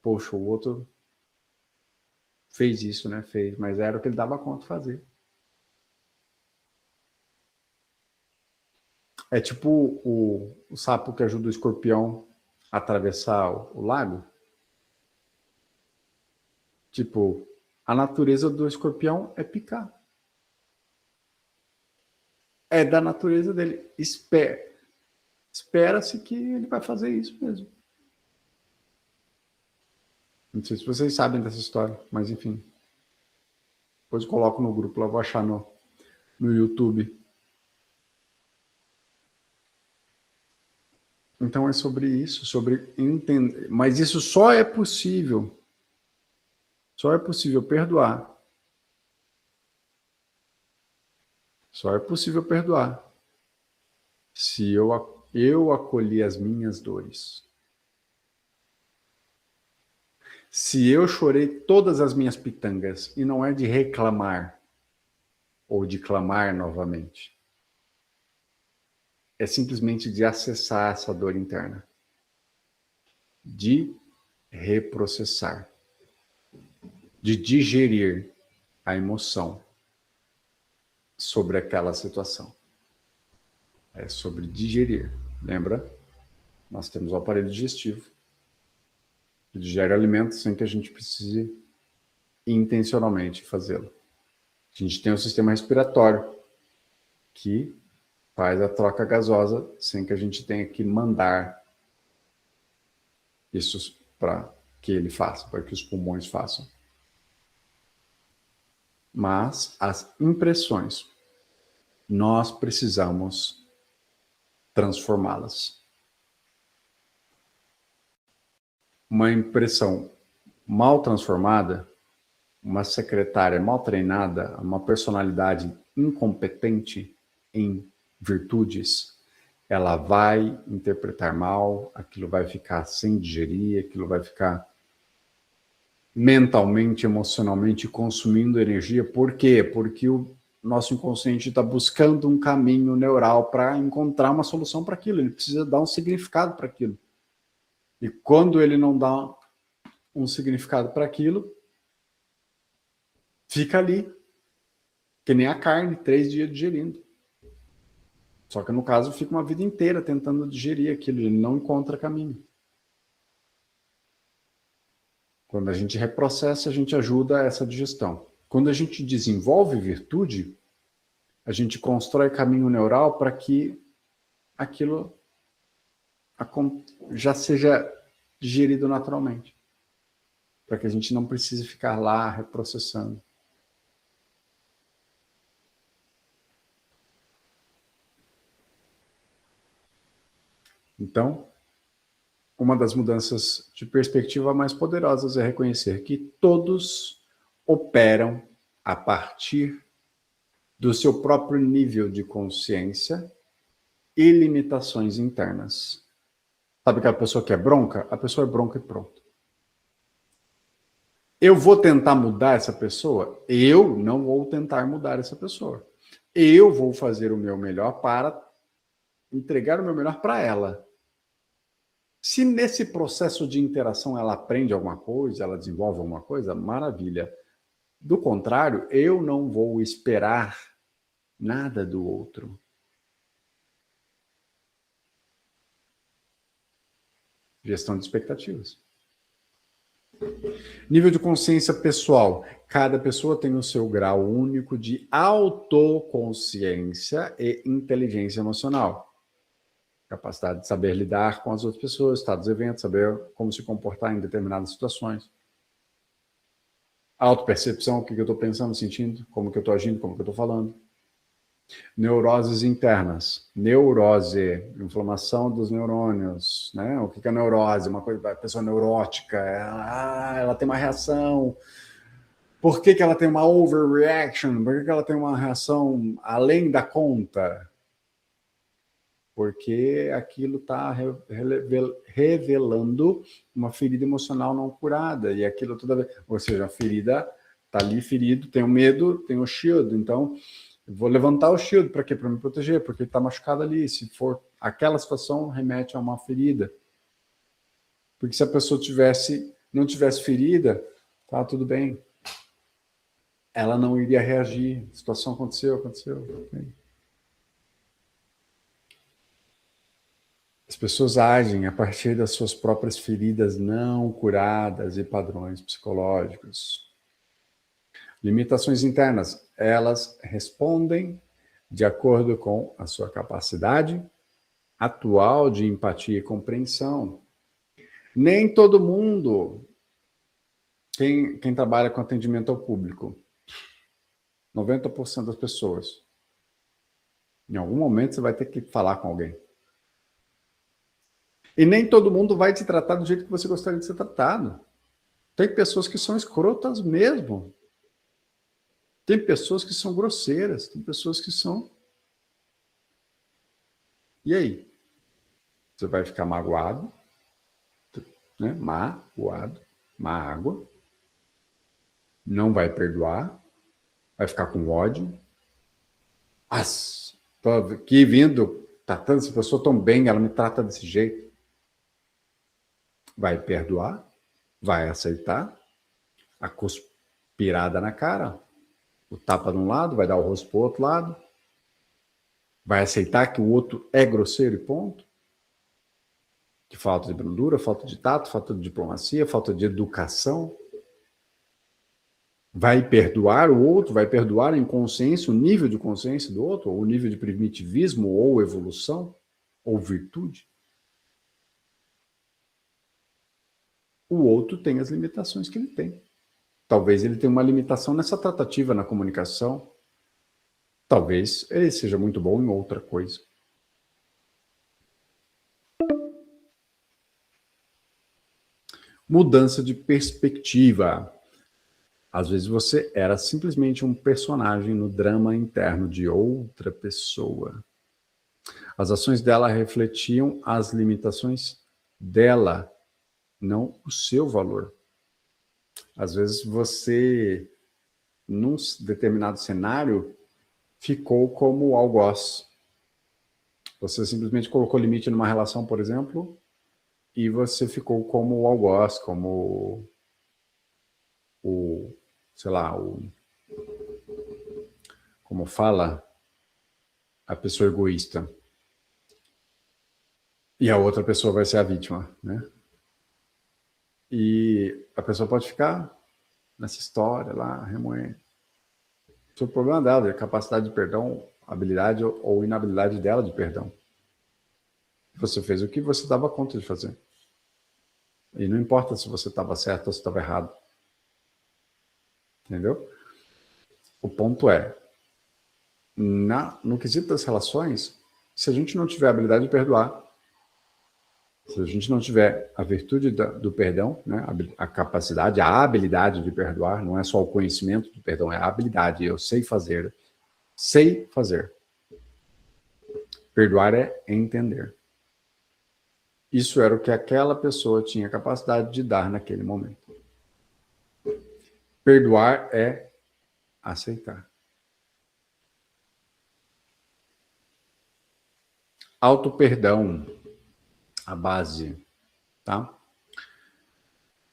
Poxa, o outro fez isso, né? Fez, mas era o que ele dava conta de fazer. É tipo o sapo que ajuda o escorpião a atravessar o lago. Tipo, a natureza do escorpião é picar. É da natureza dele. Espera-se que ele vai fazer isso mesmo. Não sei se vocês sabem dessa história, mas enfim. Depois eu coloco no grupo, lá vou achar no YouTube. Então é sobre isso, sobre entender. Mas isso só é possível perdoar. Só é possível perdoar se eu acolhi as minhas dores. Se eu chorei todas as minhas pitangas, e não é de reclamar ou de clamar novamente, é simplesmente de acessar essa dor interna, de reprocessar, de digerir a emoção sobre aquela situação. É sobre digerir. Lembra? Nós temos o aparelho digestivo que digere alimentos sem que a gente precise intencionalmente fazê-lo. A gente tem o sistema respiratório que faz a troca gasosa sem que a gente tenha que mandar isso para que ele faça, para que os pulmões façam. Mas as impressões, nós precisamos transformá-las. Uma impressão mal transformada, uma secretária mal treinada, uma personalidade incompetente em virtudes, ela vai interpretar mal, aquilo vai ficar sem digerir, aquilo vai ficar mentalmente, emocionalmente consumindo energia. Por quê? Porque o nosso inconsciente está buscando um caminho neural para encontrar uma solução para aquilo, ele precisa dar um significado para aquilo. E quando ele não dá um significado para aquilo, fica ali, que nem a carne, 3 dias digerindo. Só que no caso fica uma vida inteira tentando digerir aquilo, ele não encontra caminho. Quando a gente reprocessa, a gente ajuda essa digestão. Quando a gente desenvolve virtude, a gente constrói caminho neural para que aquilo já seja digerido naturalmente. Para que a gente não precise ficar lá reprocessando. Então, uma das mudanças de perspectiva mais poderosas é reconhecer que todos operam a partir do seu próprio nível de consciência e limitações internas. Sabe aquela pessoa que é bronca? A pessoa é bronca e pronto. Eu vou tentar mudar essa pessoa? Eu não vou tentar mudar essa pessoa. Eu vou fazer o meu melhor para entregar o meu melhor para ela. Se nesse processo de interação ela aprende alguma coisa, ela desenvolve alguma coisa, maravilha. Do contrário, eu não vou esperar nada do outro. Gestão de expectativas. Nível de consciência pessoal. Cada pessoa tem o seu grau único de autoconsciência e inteligência emocional. Capacidade de saber lidar com as outras pessoas, estar dos eventos, saber como se comportar em determinadas situações. Autopercepção, o que eu estou pensando, sentindo, como que eu estou agindo, como que eu estou falando. Neuroses internas. Neurose, inflamação dos neurônios, né? O que é neurose? Uma coisa, a pessoa neurótica, ela tem uma reação. Por que ela tem uma overreaction? Por que ela tem uma reação além da conta? Porque aquilo está revelando uma ferida emocional não curada. E aquilo toda vez. Ou seja, a ferida está ali ferido, tem o medo, tem o shield. Então, eu vou levantar o shield para quê? Para me proteger, porque ele está machucado ali. Se for aquela situação, remete a uma ferida. Porque se a pessoa não tivesse ferida, tá tudo bem. Ela não iria reagir. A situação aconteceu. Okay. As pessoas agem a partir das suas próprias feridas não curadas e padrões psicológicos. Limitações internas, elas respondem de acordo com a sua capacidade atual de empatia e compreensão. Nem todo mundo, quem trabalha com atendimento ao público, 90% das pessoas, em algum momento você vai ter que falar com alguém. E nem todo mundo vai te tratar do jeito que você gostaria de ser tratado. Tem pessoas que são escrotas mesmo. Tem pessoas que são grosseiras. Tem pessoas que são... E aí? Você vai ficar magoado, né? Magoado, mágoa. Não vai perdoar. Vai ficar com ódio. Tô aqui vindo, tratando essa pessoa tão bem, ela me trata desse jeito. Vai perdoar, vai aceitar, a cuspirada na cara, o tapa de um lado, vai dar o rosto para o outro lado, vai aceitar que o outro é grosseiro e ponto, que falta de brandura, falta de tato, falta de diplomacia, falta de educação. Vai perdoar o outro, vai perdoar em consciência, o nível de consciência do outro, ou o nível de primitivismo, ou evolução, ou virtude. O outro tem as limitações que ele tem. Talvez ele tenha uma limitação nessa tratativa, na comunicação. Talvez ele seja muito bom em outra coisa. Mudança de perspectiva. Às vezes você era simplesmente um personagem no drama interno de outra pessoa. As ações dela refletiam as limitações dela, não o seu valor. Às vezes você, num determinado cenário, ficou como algoz. Você simplesmente colocou limite numa relação, por exemplo, e você ficou como algoz, como como fala a pessoa egoísta. E a outra pessoa vai ser a vítima, né? E a pessoa pode ficar nessa história lá, remoendo. O problema dela é a capacidade de perdão, habilidade ou inabilidade dela de perdão. Você fez o que você dava conta de fazer. E não importa se você estava certo ou se estava errado. Entendeu? O ponto é, no quesito das relações, se a gente não tiver a habilidade de perdoar, se a gente não tiver a virtude do perdão, né, a capacidade, a habilidade de perdoar, não é só o conhecimento do perdão, é a habilidade. Eu sei fazer. Sei fazer. Perdoar é entender. Isso era o que aquela pessoa tinha capacidade de dar naquele momento. Perdoar é aceitar. Auto-perdão, a base, tá?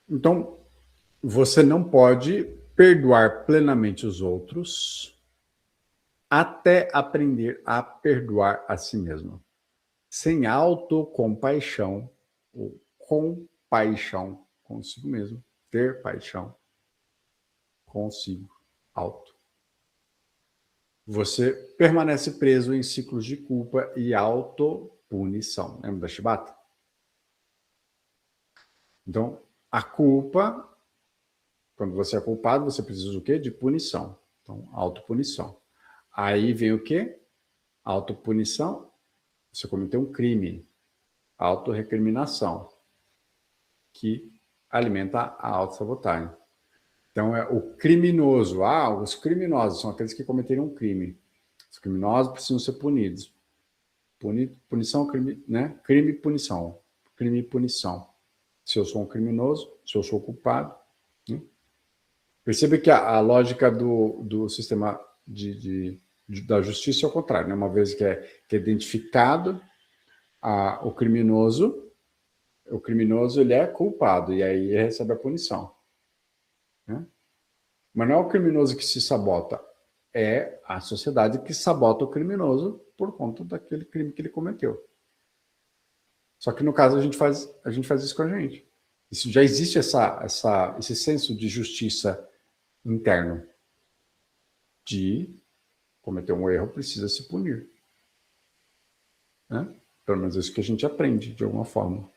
Então, você não pode perdoar plenamente os outros até aprender a perdoar a si mesmo. Sem autocompaixão, ou compaixão consigo mesmo, ter paixão consigo, auto. Você permanece preso em ciclos de culpa e autopunição. Lembra da Shibata? Então, a culpa, quando você é culpado, você precisa o quê? De punição. Então, autopunição. Aí vem o quê? Autopunição. Você cometeu um crime. Autorrecriminação. Que alimenta a autossabotagem. Então, é o criminoso. Os criminosos são aqueles que cometeram um crime. Os criminosos precisam ser punidos. Punição, crime, né? Crime e punição. Crime e punição. Se eu sou um criminoso, se eu sou culpado. Né? Percebe que a lógica do sistema da justiça é o contrário. Né? Uma vez que é identificado o criminoso ele é culpado e aí ele recebe a punição. Né? Mas não é o criminoso que se sabota, é a sociedade que sabota o criminoso por conta daquele crime que ele cometeu. Só que no caso a gente faz isso com a gente. Isso, já existe esse senso de justiça interno. De cometer um erro precisa se punir. Né? Pelo menos isso que a gente aprende de alguma forma.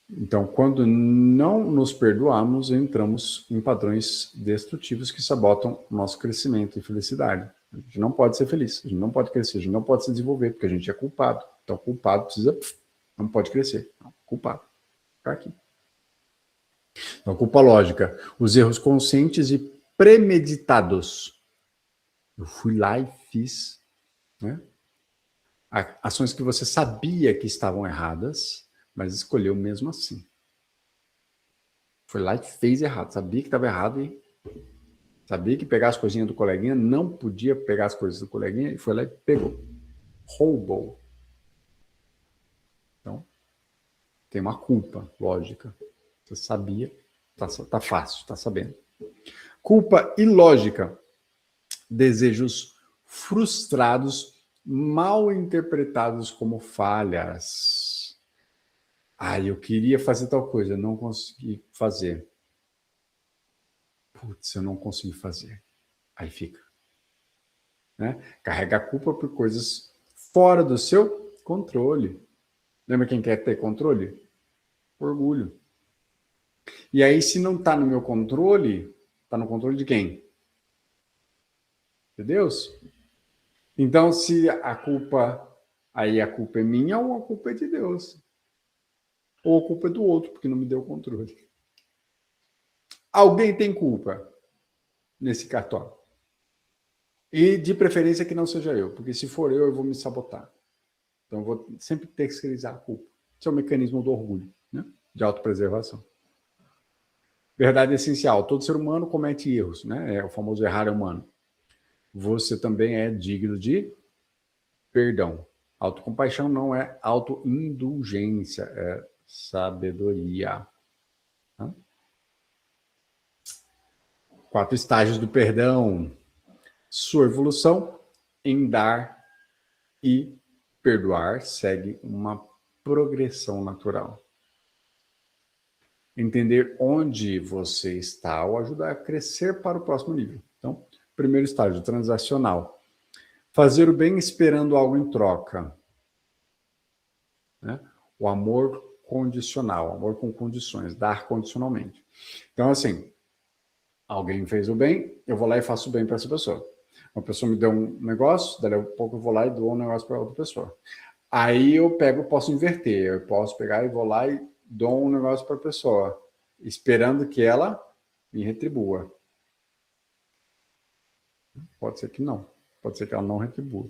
Então, quando não nos perdoamos, entramos em padrões destrutivos que sabotam o nosso crescimento e felicidade. A gente não pode ser feliz, a gente não pode crescer, a gente não pode se desenvolver, porque a gente é culpado. Então, culpado não pode crescer. Não, culpado. Fica aqui. Então, culpa lógica. Os erros conscientes e premeditados. Eu fui lá e fiz, né? Ações que você sabia que estavam erradas, mas escolheu mesmo assim. Foi lá e fez errado. Sabia que estava errado e sabia que pegar as coisinhas do coleguinha, não podia pegar as coisas do coleguinha, e foi lá e pegou. Roubou. Então, tem uma culpa lógica. Você sabia, tá fácil, tá sabendo. Culpa ilógica. Desejos frustrados, mal interpretados como falhas. Eu queria fazer tal coisa, não consegui fazer. Putz, eu não consegui fazer. Aí fica. Né? Carrega a culpa por coisas fora do seu controle. Lembra quem quer ter controle? Orgulho. E aí, se não está no meu controle, está no controle de quem? De Deus. Então, se a culpa é minha ou a culpa é de Deus. Ou a culpa é do outro, porque não me deu controle. Alguém tem culpa nesse cartório. E de preferência que não seja eu, porque se for eu vou me sabotar. Então eu vou sempre terceirizar a culpa. Esse é o mecanismo do orgulho, né? De autopreservação. Verdade essencial, todo ser humano comete erros, né? É o famoso errar humano. Você também é digno de perdão. Autocompaixão não é autoindulgência, é sabedoria. Tá? 4 estágios do perdão. Sua evolução em dar e perdoar segue uma progressão natural. Entender onde você está o ajudar a crescer para o próximo nível. Então, primeiro estágio, transacional. Fazer o bem esperando algo em troca. Né? O amor condicional, amor com condições, dar condicionalmente. Então, assim, alguém fez o bem, eu vou lá e faço o bem para essa pessoa. Uma pessoa me deu um negócio, daí a pouco eu vou lá e dou um negócio para outra pessoa. Aí eu posso inverter, eu posso pegar e vou lá e dou um negócio para a pessoa, esperando que ela me retribua. Pode ser que não, pode ser que ela não retribua.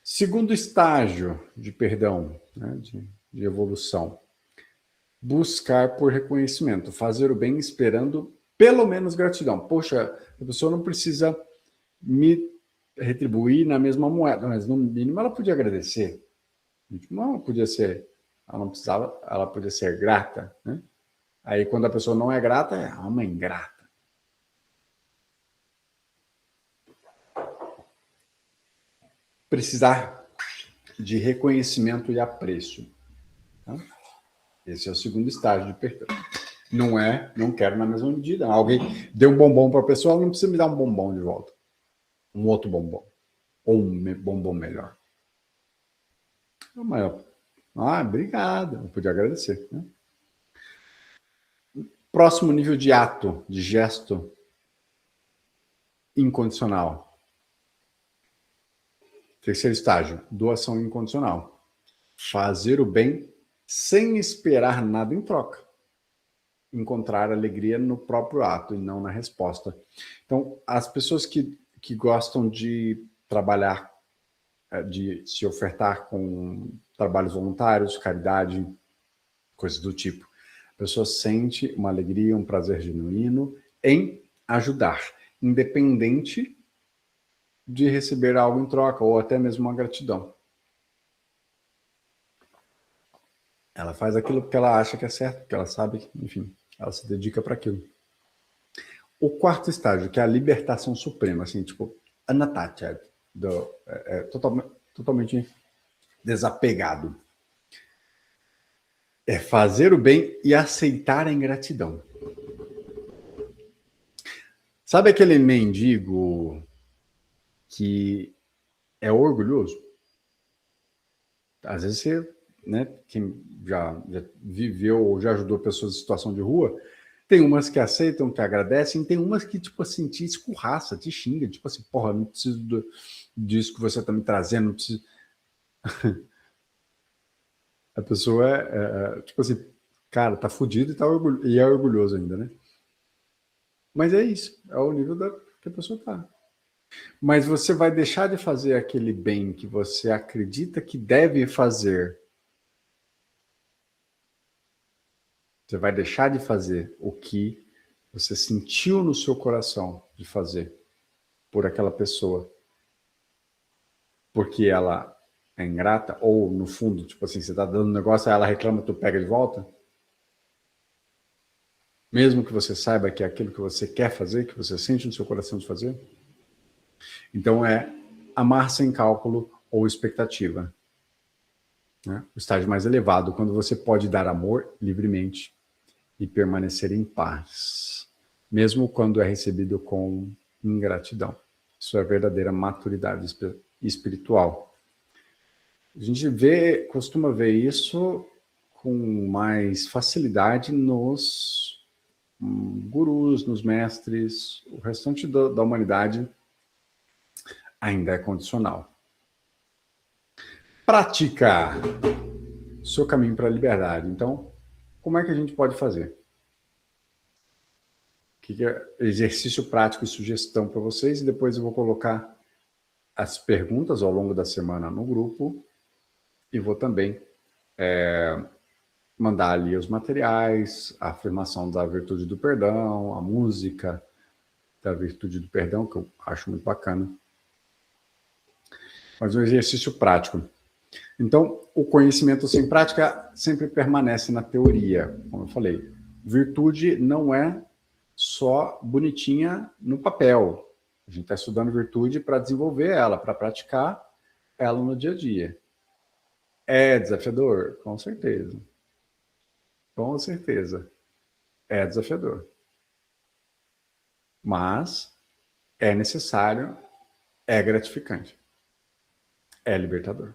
Segundo estágio de perdão, né, de evolução. Buscar por reconhecimento, fazer o bem esperando pelo menos gratidão. Poxa, a pessoa não precisa me retribuir na mesma moeda, mas no mínimo ela podia agradecer. Não podia ser, ela não precisava, ela podia ser grata, né? Aí quando a pessoa não é grata, é uma ingrata. Precisar de reconhecimento e apreço. Tá? Esse é o segundo estágio de perdão. Não quero na mesma medida. Alguém deu um bombom para a pessoa, não precisa me dar um bombom de volta. Um outro bombom. Ou um bombom melhor. Obrigado. Eu podia agradecer. Né? Próximo nível de ato, de gesto incondicional. Terceiro estágio, doação incondicional. Fazer o bem sem esperar nada em troca. Encontrar alegria no próprio ato e não na resposta. Então, as pessoas que gostam de trabalhar, de se ofertar com trabalhos voluntários, caridade, coisas do tipo, a pessoa sente uma alegria, um prazer genuíno em ajudar, independente de receber algo em troca ou até mesmo uma gratidão. Ela faz aquilo porque ela acha que é certo, porque ela sabe que, enfim, ela se dedica para aquilo. O quarto estágio, que é a libertação suprema, assim, tipo, unattached, totalmente desapegado. É fazer o bem e aceitar a ingratidão. Sabe aquele mendigo que é orgulhoso? Às vezes você, né, quem já viveu ou já ajudou pessoas em situação de rua, tem umas que aceitam, que agradecem, tem umas que, tipo assim, te escurraça, te xinga, tipo assim, porra, não preciso disso que você tá me trazendo, não preciso... A pessoa tipo assim, cara, tá fudido e é orgulhoso ainda, né? Mas é isso, é o nível que a pessoa tá. Mas você vai deixar de fazer aquele bem que você acredita que deve fazer. Você vai deixar de fazer o que você sentiu no seu coração de fazer por aquela pessoa, porque ela é ingrata, ou no fundo, tipo assim, você tá dando um negócio, aí ela reclama, tu pega de volta, mesmo que você saiba que é aquilo que você quer fazer, que você sente no seu coração de fazer. Então é amar sem cálculo ou expectativa. Né? O estágio mais elevado, quando você pode dar amor livremente e permanecer em paz, mesmo quando é recebido com ingratidão. Isso é verdadeira maturidade espiritual. A gente costuma ver isso com mais facilidade nos gurus, nos mestres. O restante da humanidade ainda é condicional. Pratica seu caminho para a liberdade. Então, como é que a gente pode fazer? Que é exercício prático e sugestão para vocês, e depois eu vou colocar as perguntas ao longo da semana no grupo e vou também mandar ali os materiais, a afirmação da virtude do perdão, a música da virtude do perdão, que eu acho muito bacana. Mas um exercício prático. Então, o conhecimento sem prática sempre permanece na teoria, como eu falei. Virtude não é só bonitinha no papel. A gente está estudando virtude para desenvolver ela, para praticar ela no dia a dia. É desafiador? Com certeza. Com certeza. É desafiador. Mas é necessário, é gratificante. É libertador.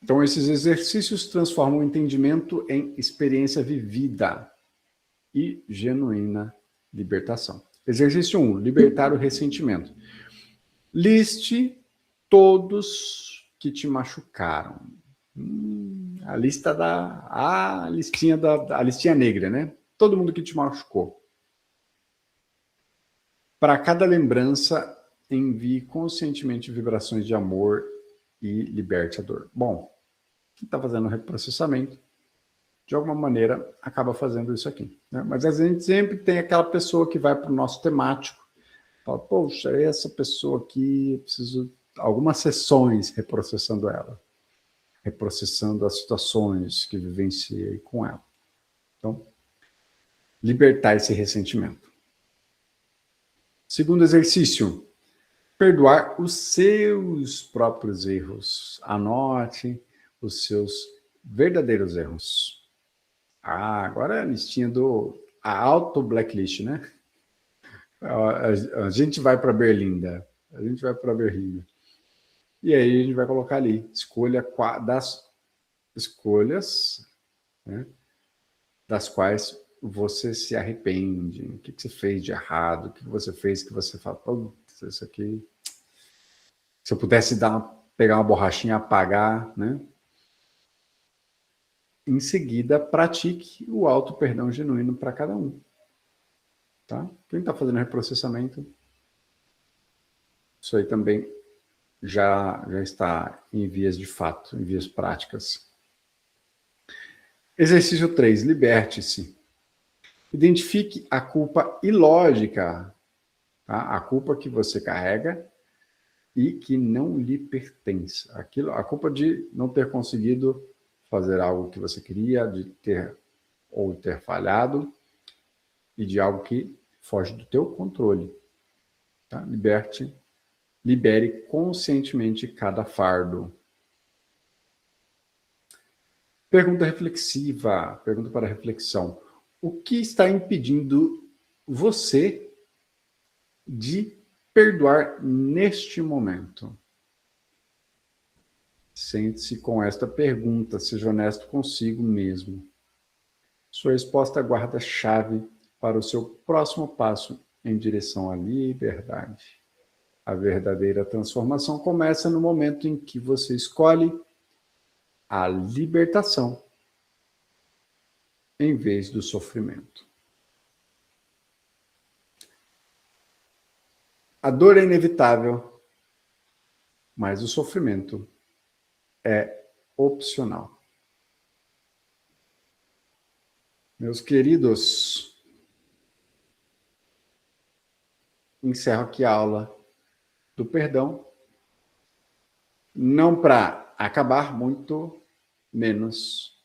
Então, esses exercícios transformam o entendimento em experiência vivida e genuína libertação. Exercício 1, libertar o ressentimento. Liste todos que te machucaram. A lista a listinha negra, né? Todo mundo que te machucou. Para cada lembrança, envie conscientemente vibrações de amor e liberte a dor. Bom, quem está fazendo reprocessamento, de alguma maneira, acaba fazendo isso aqui. Né? Mas a gente sempre tem aquela pessoa que vai para o nosso temático, fala, poxa, essa pessoa aqui, eu preciso algumas sessões reprocessando ela, reprocessando as situações que vivenciei com ela. Então, libertar esse ressentimento. Segundo exercício, perdoar os seus próprios erros. Anote os seus verdadeiros erros. Agora é a listinha a auto-blacklist, né? A gente vai para Berlinda. A gente vai para Berlinda. E aí a gente vai colocar ali, escolha das escolhas, né, das quais você se arrepende, o que você fez de errado, o que você fez que você fala, putz, isso aqui... Se eu pudesse pegar uma borrachinha e apagar, né? Em seguida, pratique o auto-perdão genuíno para cada um. Tá? Quem está fazendo reprocessamento, isso aí também já está em vias de fato, em vias práticas. Exercício 3, liberte-se. Identifique a culpa ilógica, tá? A culpa que você carrega e que não lhe pertence. A culpa de não ter conseguido fazer algo que você queria, de ter falhado, e de algo que foge do teu controle. Tá? Libere conscientemente cada fardo. Pergunta reflexiva, pergunta para reflexão. O que está impedindo você de perdoar neste momento? Sente-se com esta pergunta, seja honesto consigo mesmo. Sua resposta guarda chave para o seu próximo passo em direção à liberdade. A verdadeira transformação começa no momento em que você escolhe a libertação em vez do sofrimento. A dor é inevitável, mas o sofrimento é opcional. Meus queridos, encerro aqui a aula do perdão, não para acabar, muito menos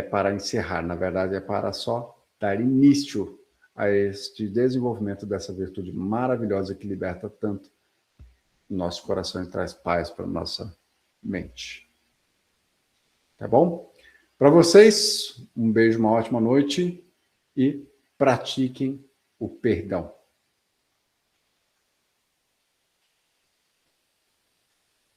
para encerrar, na verdade é para só dar início a este desenvolvimento dessa virtude maravilhosa que liberta tanto o nosso coração e traz paz para a nossa mente. Tá bom? Para vocês, um beijo, uma ótima noite e pratiquem o perdão.